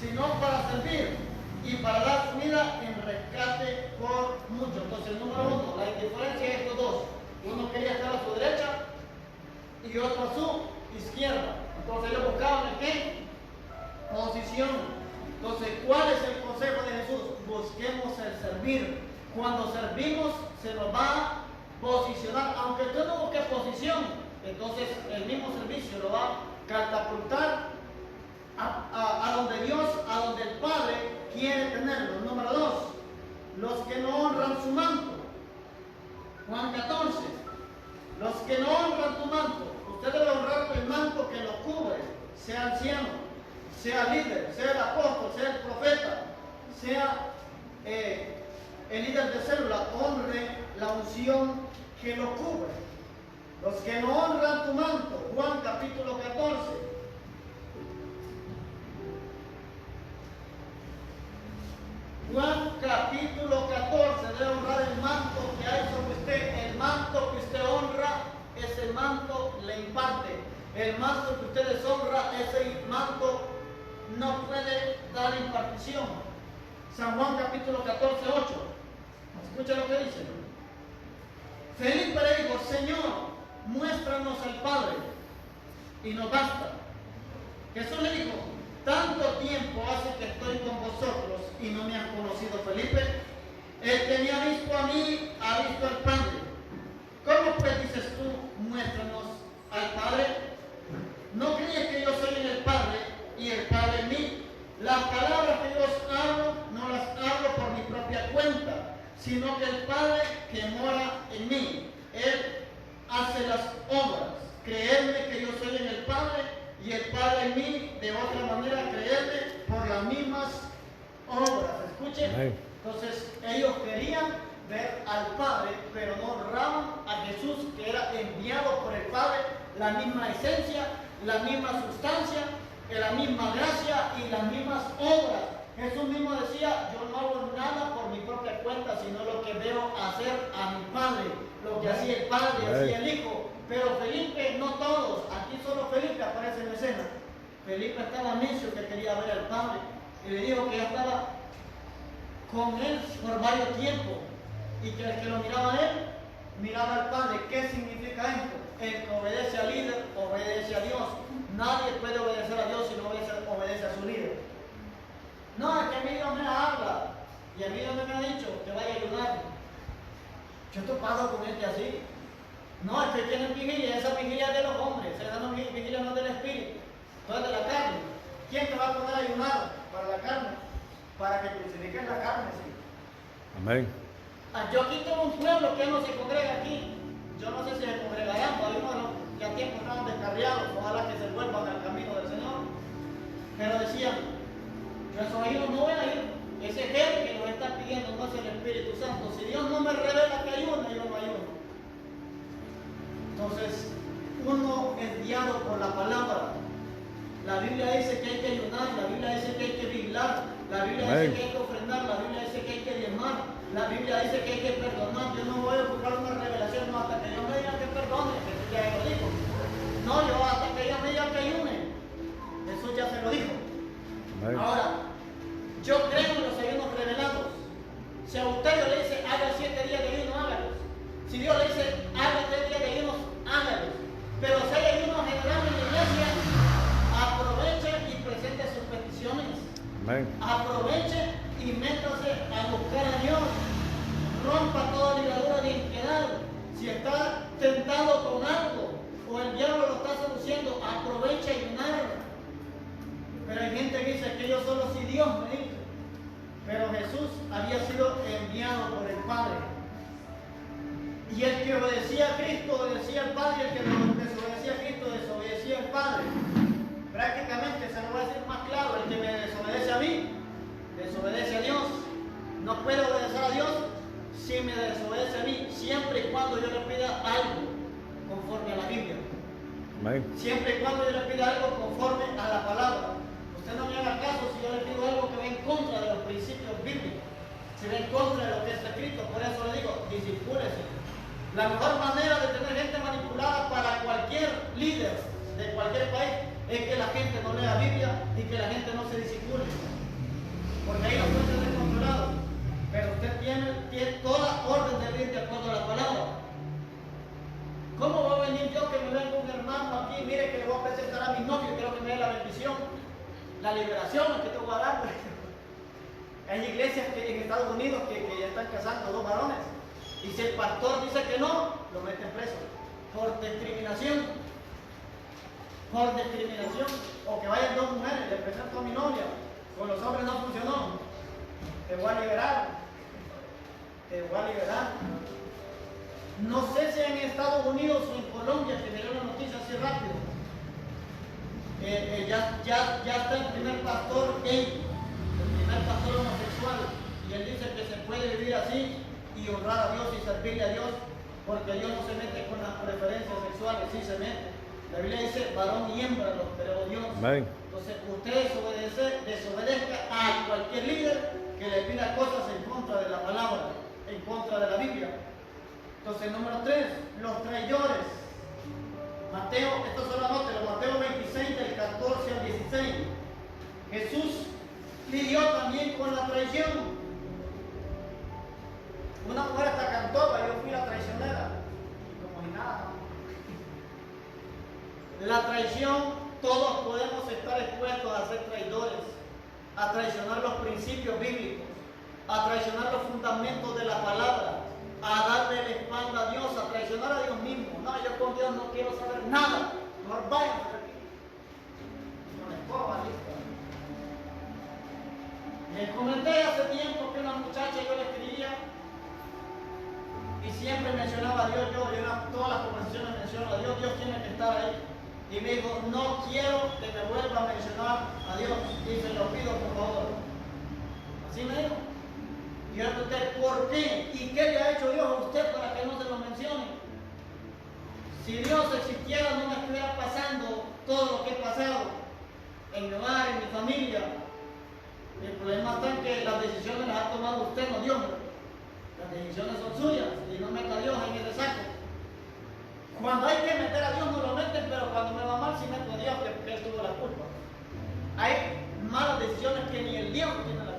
Speaker 1: sino para servir y para dar su vida en rescate por muchos. Entonces, número 1, la indiferencia de estos dos. Uno quería estar a su derecha y otro a su izquierda. Entonces ellos buscaban en qué posición. Entonces, ¿cuál es el consejo de Jesús? Busquemos el servir. Cuando servimos se nos va a posicionar. Aunque usted no busque posición, entonces el mismo servicio lo va a catapultar a donde Dios, a donde el Padre quiere tenerlo. Número 2, los que no honran su manto. Juan 14, los que no honran tu manto. Usted debe honrar el manto que lo cubre, sea anciano, sea líder, sea el apóstol, sea el profeta, sea el líder de célula. Honre la unción que lo cubre. Los que no honran tu manto. Juan capítulo 14. Juan capítulo 14, debe honrar el manto que hay sobre usted. El manto que usted honra, ese manto le imparte. El manto que usted deshonra, ese manto no puede dar impartición. San Juan capítulo 14, 8. Escucha lo que dice. Felipe le dijo, Señor, muéstranos al Padre y nos basta. Jesús le dijo, tanto tiempo hace que estoy con vosotros y no me has conocido, Felipe. El que me ha visto a mí, ha visto al Padre. ¿Cómo pues dices tú, muéstranos al Padre? ¿No crees que yo soy en el Padre y el Padre en mí? Las palabras que yo os hablo, no las hablo por mi propia cuenta, sino que el Padre que mora en mí, Él hace las obras. Creedme que yo soy en el Padre y el Padre en mí. De otra manera, creedme por las mismas obras. Escuchen.
Speaker 2: Amén.
Speaker 1: Entonces, ellos querían ver al Padre, pero no honraban a Jesús, que era enviado por el Padre, la misma esencia, la misma sustancia, la misma gracia y las mismas obras. Jesús mismo decía, yo no hago nada por mi propia cuenta, sino lo que veo hacer a mi Padre, lo que hacía el Padre, hacía el Hijo. Pero Felipe, no todos, aquí solo Felipe aparece en la escena. Felipe estaba necio que quería ver al Padre y le dijo que ya estaba con él por varios tiempos y que el que lo miraba a él, miraba al Padre. ¿Qué significa esto? El que obedece al líder, obedece a Dios. Nadie puede obedecer a Dios si no obedece a su líder. No, es que a mí Dios me habla y a mí Dios me ha dicho que vaya a ayudar. Yo te paso con gente así. No, es que tienen vigilia, esa vigilia es de los hombres, esa no vigilia no es del espíritu, no es de la carne. ¿Quién te va a poner a ayunar para la carne? Para que crucifiquen la carne, sí.
Speaker 2: Amén.
Speaker 1: Yo aquí tengo un pueblo que no se congrega aquí. Yo no sé si se congregarán, pero hay unos que a tiempo estaban descarriados, ojalá que se vuelvan al camino del Señor. Pero decían, yo a esos hijos no voy a ir. Ese jefe que nos está pidiendo no es el Espíritu Santo. Si Dios no me revela que ayuno, yo no ayuno. Entonces, uno es guiado por la palabra. La Biblia dice que hay que ayunar, la Biblia dice que hay que vigilar, la Biblia dice que hay que ofrendar, la Biblia dice que hay que diezmar, la Biblia dice que hay que perdonar. Yo no voy a buscar una revelación, no, hasta que Dios me diga que perdone, Jesús ya lo dijo. No, yo hasta que Dios me diga que ayune, Jesús ya se lo dijo.
Speaker 2: Amén.
Speaker 1: Ahora, yo creo en los ayunos revelados. Si a usted le dice haga 7 días de ayuno, hágalos. Si Dios le dice haga 3 días de ayuno, hágalos. Pero si hay ayunos generales en la iglesia, aproveche y presente sus peticiones.
Speaker 2: Amén.
Speaker 1: Aproveche y métase a buscar a Dios. Rompa toda ligadura de impiedad. Si está tentado con algo o el diablo lo está seduciendo, aproveche a ayunar. Pero hay gente que dice que yo solo si Dios me dice. Pero Jesús había sido enviado por el Padre. Y el que obedecía a Cristo obedecía al Padre, y el que desobedecía a Cristo desobedecía al Padre. Prácticamente, se lo voy a decir más claro, el que me desobedece a mí, desobedece a Dios. No puede obedecer a Dios si me desobedece a mí, siempre y cuando yo le pida algo conforme a la Biblia.
Speaker 2: Amén.
Speaker 1: Siempre y cuando yo le pida algo conforme a la palabra. Usted no me haga caso si yo le pido algo que va en contra de los principios bíblicos, si va en contra de lo que está escrito. Por eso le digo, disipúlese. La mejor manera de tener gente manipulada para cualquier líder de cualquier país es que la gente no lea Biblia y que la gente no se disipule. Porque ahí los pueden tener controlados. Pero usted tiene toda orden de vivir de acuerdo a la palabra. ¿Cómo va a venir yo que me venga un hermano aquí? Mire que le voy a presentar a mi novio, quiero que me dé la bendición, la liberación que te voy a dar. Hay iglesias que en Estados Unidos que ya están casando 2 varones. Y si el pastor dice que no, lo meten preso. Por discriminación. Por discriminación. O que vayan 2 mujeres, le presento a mi novia. Con los hombres no funcionó. Te voy a liberar. Te voy a liberar. No sé si en Estados Unidos o en Colombia, que me dio la noticia así rápido. Ya está el primer pastor gay, el primer pastor homosexual. Y él dice que se puede vivir así y honrar a Dios y servirle a Dios, porque Dios no se mete con las preferencias sexuales, sí se mete. La Biblia dice varón y hembra los creó Dios.
Speaker 2: Amén.
Speaker 1: Entonces usted desobedezca a cualquier líder que le pida cosas en contra de la palabra, en contra de la Biblia. Entonces, número 3, los traidores. Mateo, esto solo anótelo, Mateo 26, del 14 al 16. Jesús lidió también con la traición. Una mujer hasta cantó, yo fui la traicionera. Y como si nada, ¿no? La traición, todos podemos estar expuestos a ser traidores, a traicionar los principios bíblicos, a traicionar los fundamentos de la palabra, a darle la espalda a Dios, a traicionar a Dios mismo. No, yo con Dios no quiero saber nada. No vayan por aquí. No les puedo valer. Les comenté hace tiempo que una muchacha yo le escribía y siempre mencionaba a Dios. Yo en todas las conversaciones menciono a Dios. Dios tiene que estar ahí. Y me dijo, no quiero que me vuelva a mencionar a Dios. Y se lo pido por favor. Así me dijo. Y yo le pregunté, ¿por qué? ¿Y qué le ha hecho Dios a usted para que no se lo mencione? Si Dios existiera, no me estuviera pasando todo lo que he pasado en mi hogar, en mi familia. El problema está en que las decisiones las ha tomado usted, no Dios. Las decisiones son suyas y no meta a Dios en ese saco. Cuando hay que meter a Dios no lo meten, pero cuando me va mal sí meto a Dios que él tuvo la culpa. Hay malas decisiones que ni el Dios tiene la culpa.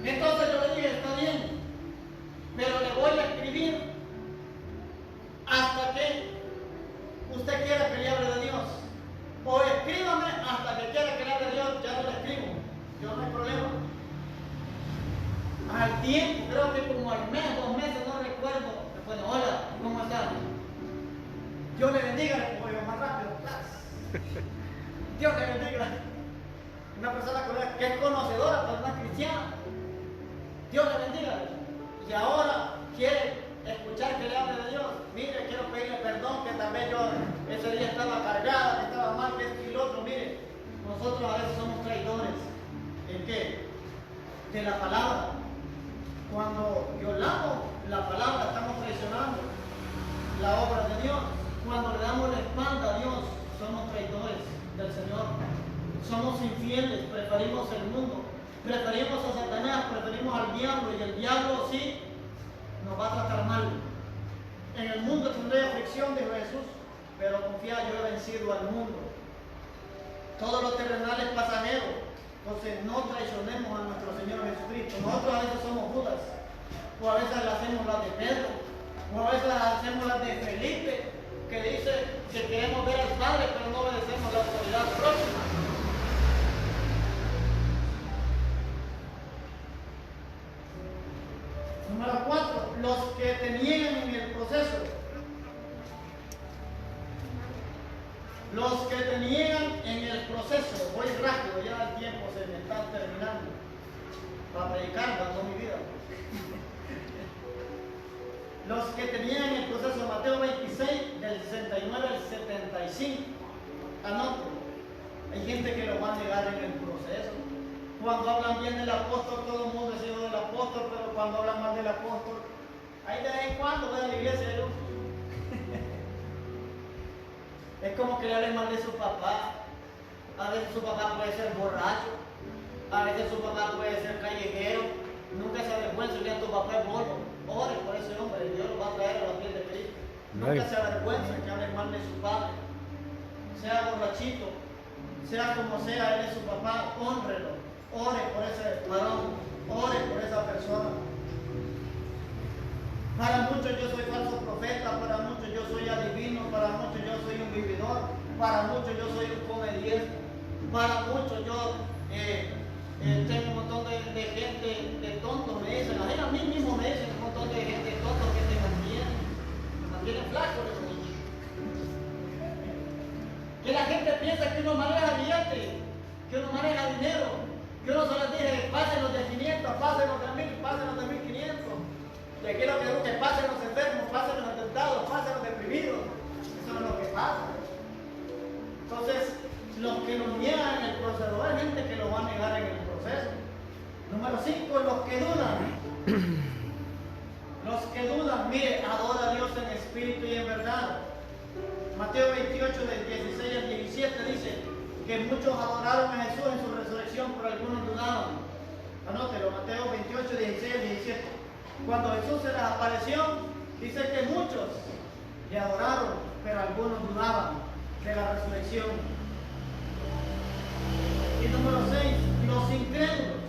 Speaker 1: Entonces yo le dije, está bien, pero le voy a escribir hasta que usted quiera que le hable de Dios. O escríbame hasta que quiera que le hable de Dios, ya no le escribo. Yo no hay problema. Al tiempo, creo que como al mes, 2 meses, no recuerdo. Bueno, hola, ¿cómo estás? Dios le bendiga, le pongo yo más rápido. Dios le bendiga. Una persona que es conocedora, pero no es cristiana. Dios le bendiga. Y ahora quiere escuchar que le hable de Dios. Mire, quiero pedirle perdón que tal vez yo ese día estaba cargada, que estaba mal, que esto y lo otro. Mire, nosotros a veces somos traidores. ¿En qué? De la palabra. Cuando violamos la palabra, estamos traicionando la obra de Dios. Cuando le damos la espalda a Dios, somos traidores del Señor. Somos infieles, preferimos el mundo, preferimos a Satanás, preferimos al diablo, y el diablo sí nos va a tratar mal. En el mundo tendré aflicción, dijo Jesús, pero confía, yo he vencido al mundo. Todo lo terrenal es pasajero. Entonces no traicionemos a nuestro Señor Jesucristo. Nosotros a veces somos Judas, o a veces le hacemos las de Pedro, o a veces hacemos las de Felipe, que dice que queremos ver al Padre, pero no obedecemos la autoridad próxima. Número 4, los que te niegan en el proceso. Los que te niegan en el proceso. Voy rápido, ya el tiempo se me está terminando. Para predicar, dando mi vida. Los que te niegan en el proceso. Mateo 26, del 69 al 75. Anótelo. Hay gente que lo va a negar en el proceso. Cuando hablan bien del apóstol, todo el mundo es hijo del apóstol, pero cuando hablan mal del apóstol, ahí de vez en cuando va a la iglesia de luz. Es como que le hablen mal de su papá. A veces su papá puede ser borracho, a veces su papá puede ser callejero. Nunca se avergüenza que tu papá es borracho. Ore por ese hombre, Dios lo va a traer a la piel de Cristo. Nunca se avergüenza que hablen mal de su padre. Sea borrachito, sea como sea, él es su papá, hónrelo. Ore por ese varón, ore por esa persona. Para muchos yo soy falso profeta, para muchos yo soy adivino, para muchos yo soy un vividor, para muchos yo soy un comediante, para muchos yo tengo un montón de gente de tontos, me dicen, a mí mismo me dicen un montón de gente tonto que te mantiene flaco. Que la gente piensa que uno maneja billetes, que uno maneja dinero, que uno solo dice, pasen los de 500, pasen los de 1000, pasen los de 1500. Y aquí lo que digo que pasen los enfermos, pasen los atentados, pasen los deprimidos. Eso es lo que pasa. Entonces, los que nos niegan en el proceso, hay gente que lo va a negar en el proceso. Número 5, los que dudan. Los que dudan, mire, adora a Dios en espíritu y en verdad. Mateo 28, del 16 al 17 dice que muchos adoraron a Jesús en su resurrección, pero algunos dudaban. Anótelo, Mateo 28, 16 al 17. Cuando Jesús se les apareció, dice que muchos le adoraron, pero algunos dudaban de la resurrección. Y número 6, los incrédulos.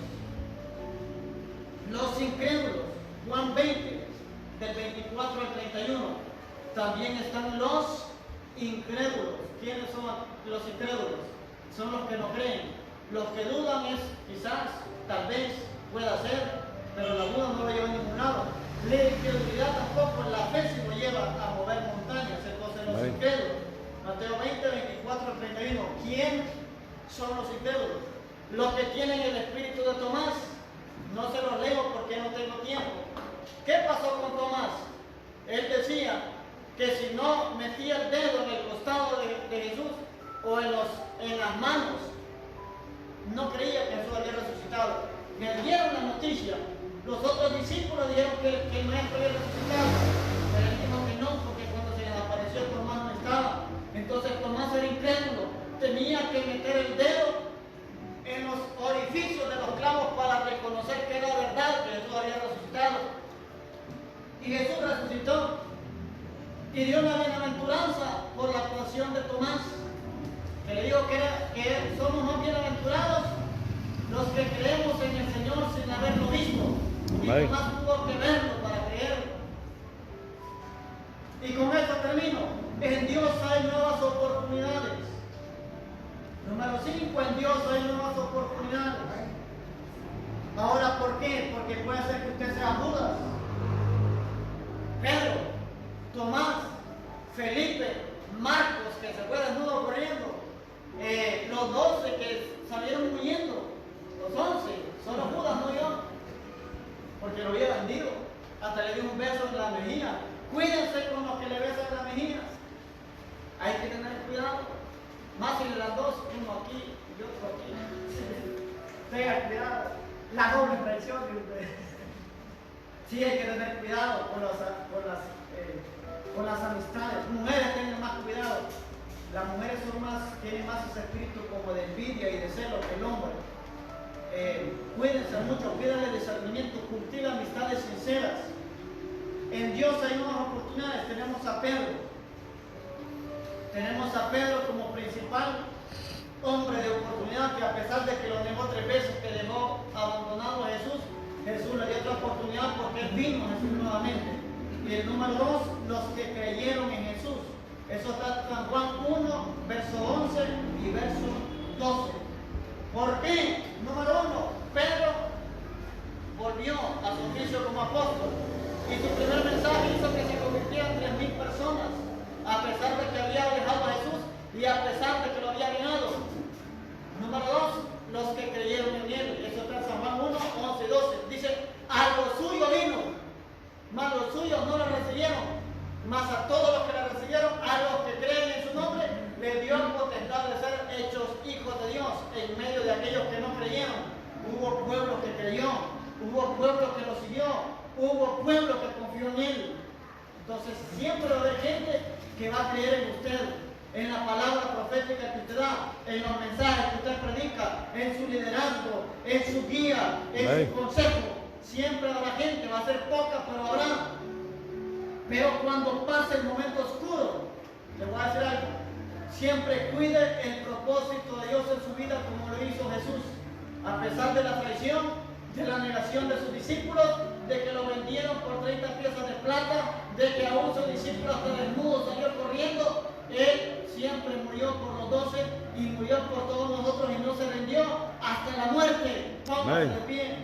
Speaker 1: Los incrédulos. Juan 20, del 24 al 31. También están los incrédulos. ¿Quiénes son los incrédulos? Son los que no creen. Los que dudan es quizás, tal vez, puede hacer, pero la duda no lo lleva a ningún lado. La incredulidad tampoco, la fe sí lo lleva a mover montañas, entonces los
Speaker 2: Amén.
Speaker 1: incrédulos. Mateo 20, 24, 31. ¿Quién son los incrédulos? Los que tienen el espíritu de Tomás. No se los leo porque no tengo tiempo. ¿Qué pasó con Tomás? Él decía que si no metía el dedo en el costado de Jesús o en las manos, no creía que Jesús había resucitado. Me dieron la noticia. Los otros discípulos dijeron que el maestro había resucitado, pero él dijo que no, porque cuando se les apareció Tomás no estaba. Entonces Tomás era incrédulo, tenía que meter el dedo en los orificios de los clavos para reconocer que era verdad que Jesús había resucitado. Y Jesús resucitó y dio una bienaventuranza por la actuación de Tomás, que le digo que somos más bienaventurados los que creemos en el Señor sin haberlo visto. Y
Speaker 2: Amén.
Speaker 1: Tomás tuvo que verlo para creerlo. Y con esto termino. En Dios hay nuevas oportunidades. Número 5, en Dios hay nuevas oportunidades. Ahora, ¿por qué? Porque puede ser que usted sea Judas, Pedro, Tomás, Felipe, Marcos, que se fue desnudo corriendo, los 12 que salieron huyendo, los 11, solo Judas, no yo, porque lo había vendido. Hasta le dio un beso en la mejilla. Cuídense con los que le besan en la mejilla. Hay que tener cuidado. Más si las dos, uno aquí y otro aquí. Tenga cuidado. La doble presión de ustedes. Sí, hay que tener cuidado con las amistades. Mujeres tienen más cuidado. Las mujeres tienen más ese espíritu como de envidia y de celo que el hombre. Cuídense mucho, cuídenle el discernimiento, cultive amistades sinceras. En Dios hay nuevas oportunidades. Tenemos a Pedro como principal hombre de oportunidad, que a pesar de que lo negó 3 veces, que dejó abandonado a Jesús, Jesús le dio otra oportunidad porque él vino a Jesús nuevamente. Y el número 2, los que creyeron en Jesús. Eso está en Juan 1, verso 11 y verso 12. ¿Por qué? Número 1, Pedro volvió a su oficio como apóstol y su primer mensaje hizo que se convirtieran 3,000 personas, a pesar de que había dejado a Jesús y a pesar de que lo había ganado. Número 2, los que creyeron en él. Eso está en San Juan 1, 11 y 12. Dice, a lo suyo vino, mas los suyos no lo recibieron. Mas a todos los que la recibieron, a los que creen en su nombre, le dio potestad de ser hechos hijos de Dios en medio de aquellos que no creyeron. Hubo pueblo que creyó, hubo pueblo que lo siguió, hubo pueblo que confió en él. Entonces siempre va a haber gente que va a creer en usted, en la palabra profética que usted da, en los mensajes que usted predica, en su liderazgo, en su guía, en su consejo. Siempre habrá gente, va a ser poca, pero habrá. Pero cuando pase el momento oscuro, le voy a decir algo, siempre cuide el propósito de Dios en su vida como lo hizo Jesús. A pesar de la traición, de la negación de sus discípulos, de que lo vendieron por 30 piezas de plata, de que aún sus discípulos hasta desnudos salió corriendo, él siempre murió por los 12 y murió por todos nosotros y no se rindió hasta la muerte. Póngase de pie.